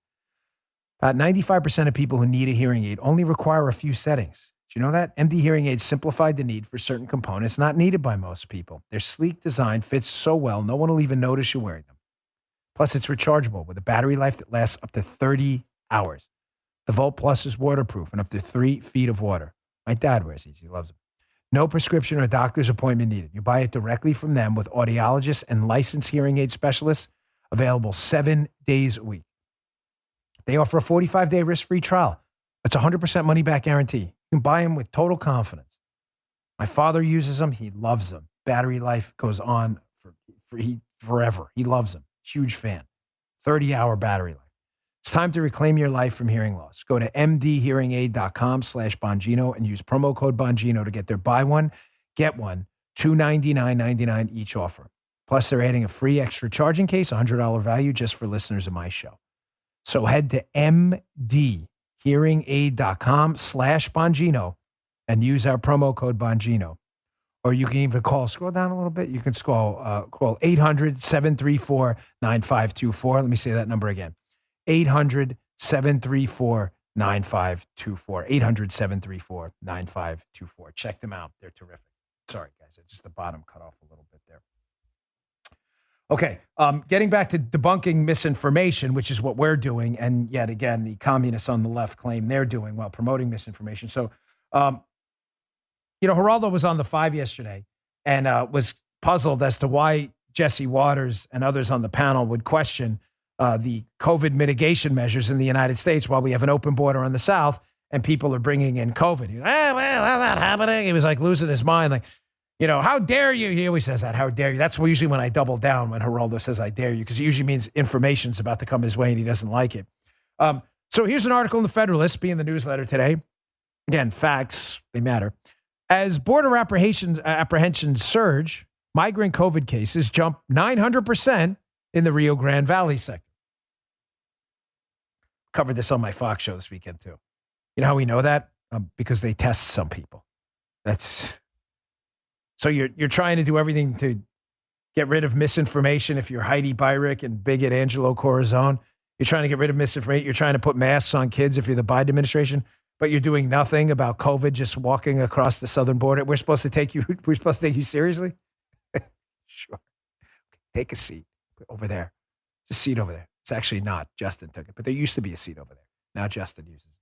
About 95% of people who need a hearing aid only require a few settings. Do you know that? MD Hearing Aids simplified the need for certain components not needed by most people. Their sleek design fits so well, no one will even notice you're wearing them. Plus, it's rechargeable with a battery life that lasts up to 30 hours. The Volt Plus is waterproof and up to 3 feet of water. My dad wears these. He loves them. No prescription or doctor's appointment needed. You buy it directly from them with audiologists and licensed hearing aid specialists available 7 days a week. They offer a 45-day risk-free trial. That's a 100% money-back guarantee. You can buy them with total confidence. My father uses them. He loves them. Battery life goes on forever. He loves them. Huge fan. 30-hour battery life. It's time to reclaim your life from hearing loss. Go to mdhearingaid.com/Bongino and use promo code Bongino to get their buy one, get one, $299.99 each offer. Plus, they're adding a free extra charging case, $100 value just for listeners of my show. So head to mdhearingaid.com/Bongino and use our promo code Bongino. Or you can even scroll down a little bit. You can call 800-734-9524. Let me say that number again. 800-734-9524. 800-734-9524. Check them out. They're terrific. Sorry, guys. Just the bottom cut off a little bit there. Okay, getting back to debunking misinformation, which is what we're doing, and yet again, the communists on the left claim they're doing while promoting misinformation. So, Geraldo was on the 5 yesterday and was puzzled as to why Jesse Waters and others on the panel would question the COVID mitigation measures in the United States while we have an open border on the South and people are bringing in COVID. He was, well, that's not happening. He was like losing his mind, like, how dare you? He always says that, how dare you? That's usually when I double down when Geraldo says I dare you, because it usually means information's about to come his way and he doesn't like it. So here's an article in the Federalist, being the newsletter today. Again, facts, they matter. As border apprehensions surge, migrant COVID cases jump 900% in the Rio Grande Valley sector. Covered this on my Fox show this weekend too. You know how we know that? Because they test some people. So you're trying to do everything to get rid of misinformation. If you're Heidi Breirich and bigot Angelo Corazon, you're trying to get rid of misinformation. You're trying to put masks on kids if you're the Biden administration, but you're doing nothing about COVID just walking across the southern border. We're supposed to take you seriously? Sure. Take a seat over there. It's a seat over there. It's actually not. Justin took it, but there used to be a seat over there. Now Justin uses it.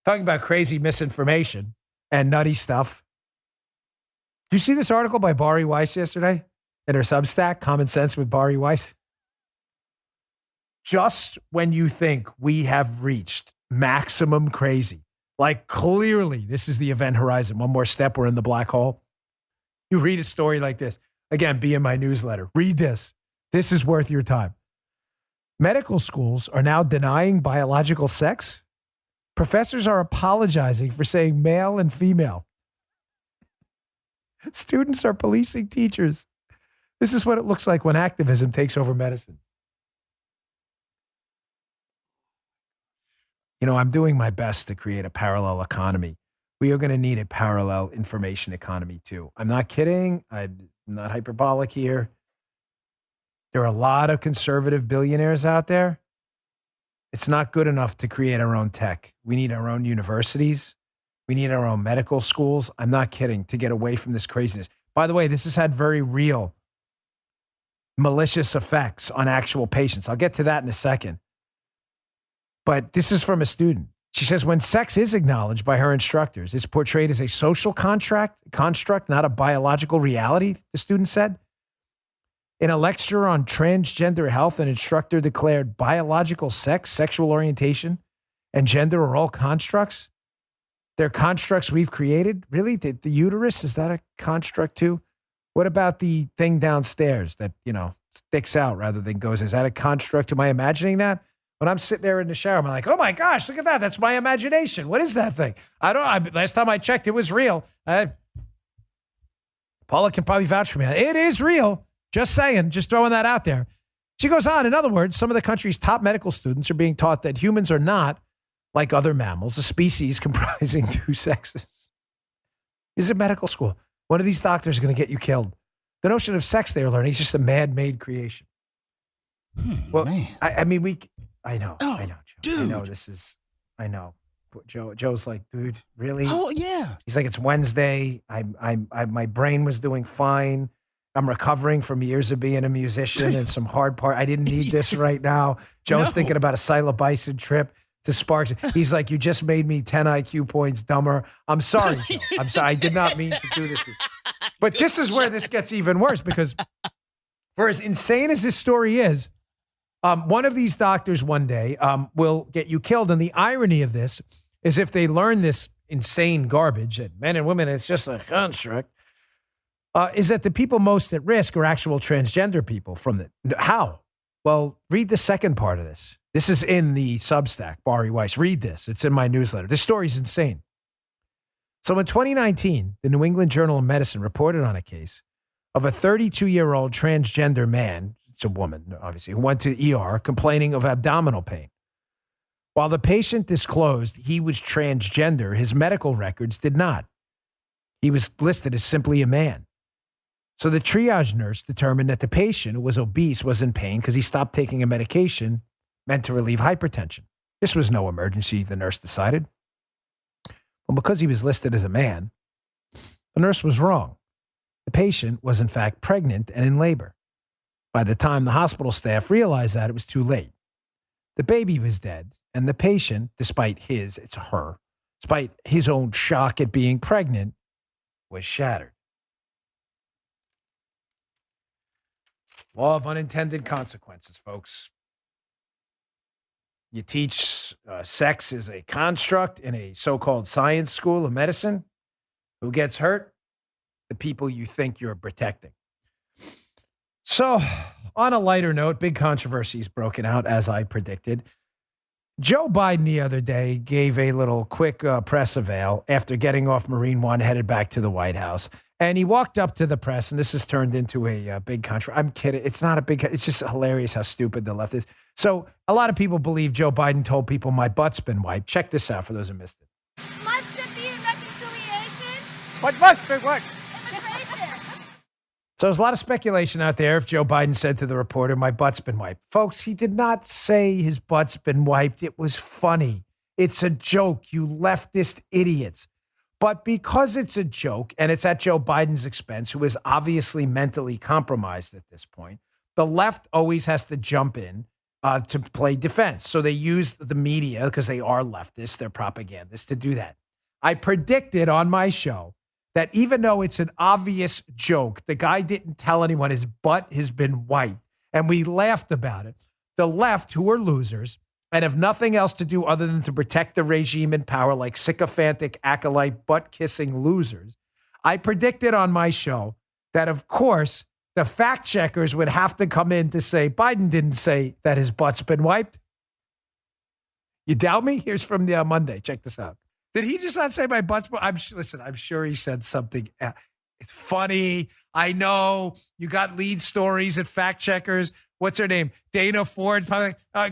Talking about crazy misinformation and nutty stuff. Did you see this article by Bari Weiss yesterday in her Substack, Common Sense with Bari Weiss? Just when you think we have reached maximum crazy, like clearly this is the event horizon, one more step, we're in the black hole. You read a story like this. Again, be in my newsletter. Read this. This is worth your time. Medical schools are now denying biological sex. Professors are apologizing for saying male and female. Students are policing teachers. This is what it looks like when activism takes over medicine. You know, I'm doing my best to create a parallel economy. We are going to need a parallel information economy too. I'm not kidding. I'm not hyperbolic here. There are a lot of conservative billionaires out there. It's not good enough to create our own tech. We need our own universities. We need our own medical schools. I'm not kidding, to get away from this craziness. By the way, this has had very real malicious effects on actual patients. I'll get to that in a second. But this is from a student. She says, when sex is acknowledged by her instructors, it's portrayed as a social construct, not a biological reality, the student said. In a lecture on transgender health, an instructor declared biological sex, sexual orientation, and gender are all constructs. They're constructs we've created. Really? The uterus, is that a construct too? What about the thing downstairs that, sticks out rather than goes? Is that a construct? Am I imagining that? When I'm sitting there in the shower, I'm like, oh my gosh, look at that. That's my imagination. What is that thing? Last time I checked, it was real. Paula can probably vouch for me. It is real. Just saying, just throwing that out there. She goes on. In other words, some of the country's top medical students are being taught that humans are not, like other mammals, a species comprising two sexes. This is a medical school. One of these doctors is going to get you killed. The notion of sex they're learning is just a man-made creation. Well, man. I know, Joe. Dude. I know. Joe's like, dude, really? Oh, yeah. He's like, it's Wednesday. My brain was doing fine. I'm recovering from years of being a musician and some hard part. I didn't need this right now. Joe's thinking about a psilocybin trip to Sparks. He's like, you just made me 10 IQ points dumber. I'm sorry, Joe. I'm sorry. I did not mean to do this. But this is where this gets even worse, because for as insane as this story is, one of these doctors one day will get you killed. And the irony of this is, if they learn this insane garbage that men and women, it's just a construct, is that the people most at risk are actual transgender people from the... How? Well, read the second part of this. This is in the Substack, Bari Weiss. Read this. It's in my newsletter. This story's insane. So in 2019, the New England Journal of Medicine reported on a case of a 32-year-old transgender man, it's a woman, obviously, who went to ER complaining of abdominal pain. While the patient disclosed he was transgender, his medical records did not. He was listed as simply a man. So the triage nurse determined that the patient, who was obese, was in pain because he stopped taking a medication meant to relieve hypertension. This was no emergency, the nurse decided. Well, because he was listed as a man, the nurse was wrong. The patient was, in fact, pregnant and in labor. By the time the hospital staff realized that, it was too late. The baby was dead, and the patient, despite his own shock at being pregnant, was shattered. Law of unintended consequences, folks. You teach sex is a construct in a so-called science school of medicine. Who gets hurt? The people you think you're protecting. So, on a lighter note, big controversies broken out, as I predicted. Joe Biden the other day gave a little quick press avail after getting off Marine One, headed back to the White House. And he walked up to the press, and this has turned into a big controversy. I'm kidding. It's not a big, it's just hilarious how stupid the left is. So a lot of people believe Joe Biden told people, my butt's been wiped. Check this out for those who missed it. Must it be reconciliation? What must be what? So there's a lot of speculation out there if Joe Biden said to the reporter, my butt's been wiped. Folks, he did not say his butt's been wiped. It was funny. It's a joke, you leftist idiots. But because it's a joke and it's at Joe Biden's expense, who is obviously mentally compromised at this point, the left always has to jump in to play defense. So they use the media, because they are leftists, they're propagandists, to do that. I predicted on my show that even though it's an obvious joke, the guy didn't tell anyone his butt has been wiped, and we laughed about it. The left, who are losers and have nothing else to do other than to protect the regime in power like sycophantic, acolyte, butt-kissing losers, I predicted on my show that, of course, the fact checkers would have to come in to say, Biden didn't say that his butt's been wiped. You doubt me? Here's from the Monday. Check this out. Did he just not say my butt's been wiped? Listen, I'm sure he said something. It's funny. I know you got lead stories at fact checkers. What's her name? Dana Ford,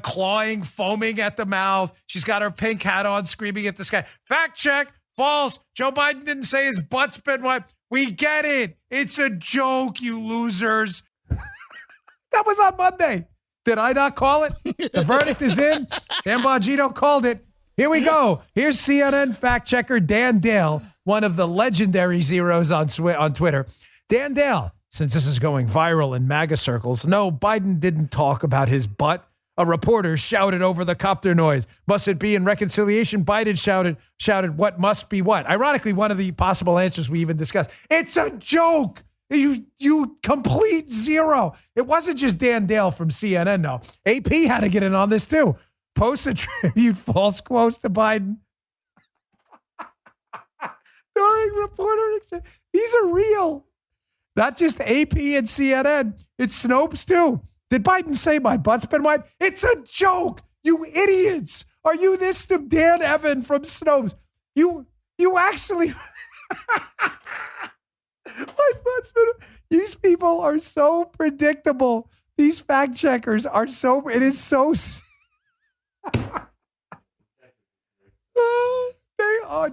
clawing, foaming at the mouth. She's got her pink hat on, screaming at the sky. Fact check, false. Joe Biden didn't say his butt's been wiped. We get it. It's a joke, you losers. That was on Monday. Did I not call it? The verdict is in. Dan Bongino called it. Here we go. Here's CNN fact checker Dan Dale, one of the legendary zeros on Twitter. Dan Dale, since this is going viral in MAGA circles, no, Biden didn't talk about his butt. A reporter shouted over the copter noise. Must it be in reconciliation? Biden shouted, what must be what? Ironically, one of the possible answers we even discussed. It's a joke. You complete zero. It wasn't just Dan Dale from CNN, no. AP had to get in on this too. Post attribute false quotes to Biden. During reporter, these are real. Not just AP and CNN. It's Snopes too. Did Biden say my butt's been wiped? It's a joke. You idiots. Are you this to Dan Evan from Snopes? You actually... My butt's been... These people are so predictable. These fact checkers are so... It is so...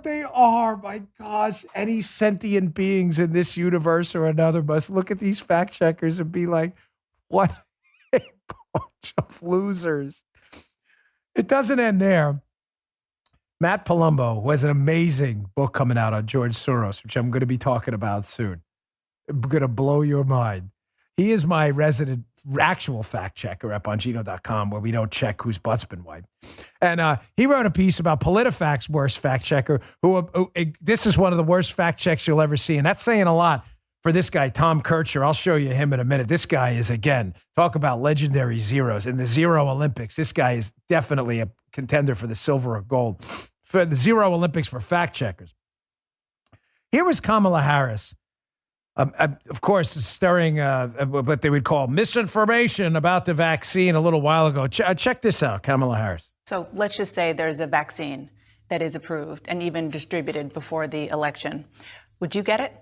They are, my gosh. Any sentient beings in this universe or another must look at these fact checkers and be like, what a bunch of losers. It doesn't end there. Matt Palumbo, who has an amazing book coming out on George Soros, which I'm going to be talking about soon. I'm going to blow your mind. He is my resident actual fact checker at Bongino.com, where we don't check whose butt's been wiped. And he wrote a piece about PolitiFact's worst fact checker, who this is one of the worst fact checks you'll ever see. And that's saying a lot for this guy, Tom Kircher. I'll show you him in a minute. This guy is, again, talk about legendary zeros. In the Zero Olympics, this guy is definitely a contender for the silver or gold. For the Zero Olympics for fact checkers. Here was Kamala Harris. Of course, stirring what they would call misinformation about the vaccine a little while ago. Check this out, Kamala Harris. So let's just say there's a vaccine that is approved and even distributed before the election. Would you get it?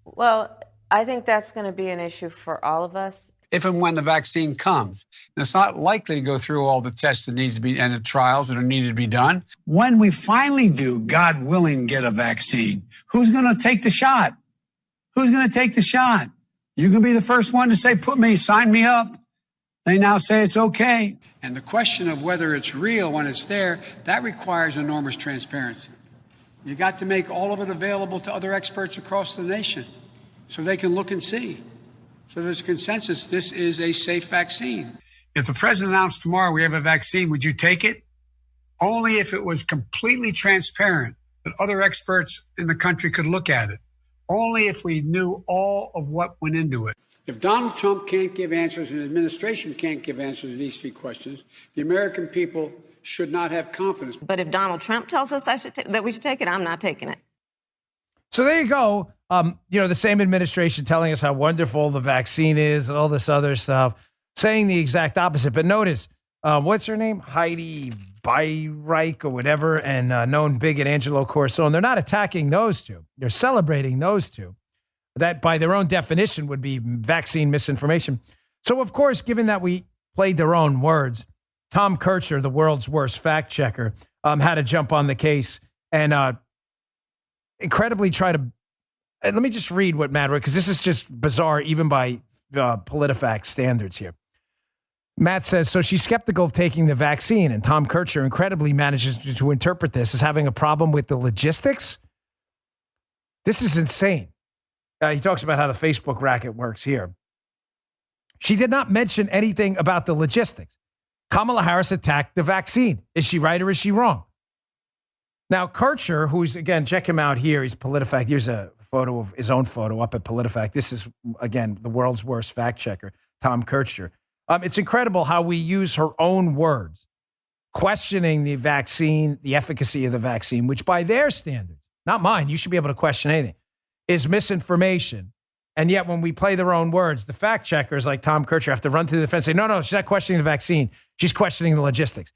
Well, I think that's going to be an issue for all of us. If and when the vaccine comes. And it's not likely to go through all the tests that needs to be and the trials that are needed to be done. When we finally do, God willing, get a vaccine, who's going to take the shot? Who's going to take the shot? You can be the first one to say, sign me up. They now say it's okay. And the question of whether it's real when it's there, that requires enormous transparency. You got to make all of it available to other experts across the nation so they can look and see. So there's consensus, this is a safe vaccine. If the president announced tomorrow we have a vaccine, would you take it? Only if it was completely transparent that other experts in the country could look at it. Only if we knew all of what went into it. If Donald Trump can't give answers and the administration can't give answers to these three questions, the American people should not have confidence. But if Donald Trump tells us that we should take it, I'm not taking it. So there you go. The same administration telling us how wonderful the vaccine is, all this other stuff, saying the exact opposite. But notice, what's her name? Heidi Beirich or whatever, and known bigot Angelo Corson. They're not attacking those two. They're celebrating those two. That, by their own definition, would be vaccine misinformation. So, of course, given that we played their own words, Tom Kircher, the world's worst fact checker, had to jump on the case and incredibly try to. And let me just read what Matt wrote, because this is just bizarre, even by PolitiFact standards here. Matt says, so she's skeptical of taking the vaccine, and Tom Kircher incredibly manages to interpret this as having a problem with the logistics. This is insane. He talks about how the Facebook racket works here. She did not mention anything about the logistics. Kamala Harris attacked the vaccine. Is she right or is she wrong? Now, Kircher, who's, again, check him out here. He's PolitiFact. Here's a photo of his own photo up at PolitiFact. This is, again, the world's worst fact checker, Tom Kircher. It's incredible how we use her own words, questioning the vaccine, the efficacy of the vaccine, which by their standards, not mine, you should be able to question anything, is misinformation. And yet when we play their own words, the fact checkers like Tom Kircher have to run to the defense and say, no, she's not questioning the vaccine. She's questioning the logistics.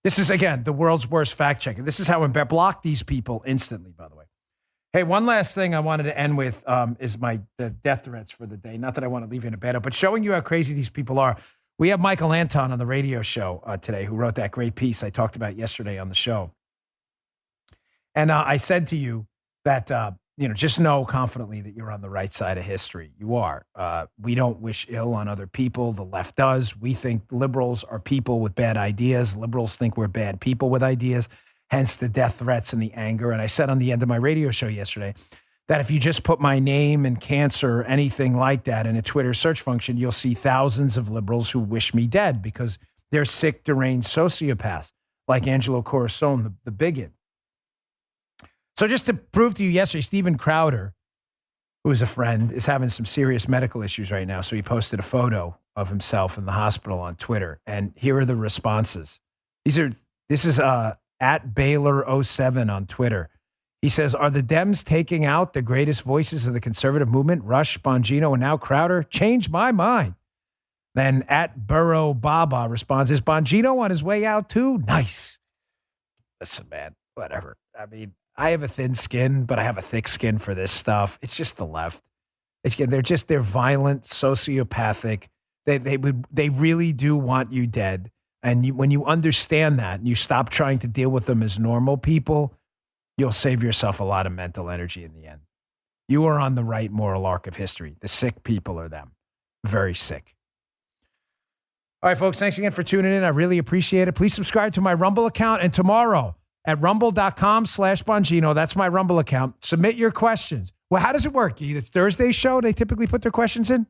This is, again, the world's worst fact checker. This is how we block these people instantly, by the way. Hey, one last thing I wanted to end with is the death threats for the day. Not that I want to leave you in a bed, but showing you how crazy these people are. We have Michael Anton on the radio show today, who wrote that great piece I talked about yesterday on the show. And I said to you that, just know confidently that you're on the right side of history. You are. We don't wish ill on other people. The left does. We think liberals are people with bad ideas. Liberals think we're bad people with ideas, hence the death threats and the anger. And I said on the end of my radio show yesterday that if you just put my name and cancer or anything like that in a Twitter search function, you'll see thousands of liberals who wish me dead because they're sick, deranged sociopaths like Angelo Corazon, the bigot. So just to prove to you yesterday, Steven Crowder, who is a friend, is having some serious medical issues right now. So he posted a photo of himself in the hospital on Twitter. And here are the responses. This is at Baylor07 on Twitter. He says, are the Dems taking out the greatest voices of the conservative movement, Rush, Bongino, and now Crowder? Change my mind. Then at Burrow Baba responds, is Bongino on his way out too? Nice. Listen, man, whatever. I mean, I have a thin skin, but I have a thick skin for this stuff. It's just the left. They're violent, sociopathic. They really do want you dead. And when you understand that and you stop trying to deal with them as normal people, you'll save yourself a lot of mental energy in the end. You are on the right moral arc of history. The sick people are them. Very sick. All right, folks, thanks again for tuning in. I really appreciate it. Please subscribe to my Rumble account. And tomorrow at rumble.com/Bongino, that's my Rumble account. Submit your questions. Well, how does it work? It's Thursday's show. They typically put their questions in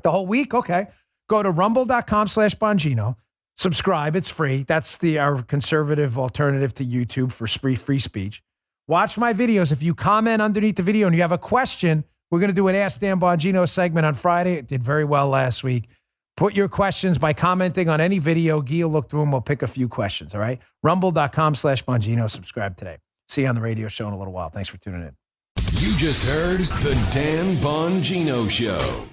the whole week. Okay. Go to rumble.com/Bongino. Subscribe. It's free. That's our conservative alternative to YouTube for free speech. Watch my videos. If you comment underneath the video and you have a question, we're going to do an Ask Dan Bongino segment on Friday. It did very well last week. Put your questions by commenting on any video. Guy will look through them. We'll pick a few questions. All right. Rumble.com/Bongino. Subscribe today. See you on the radio show in a little while. Thanks for tuning in. You just heard the Dan Bongino Show.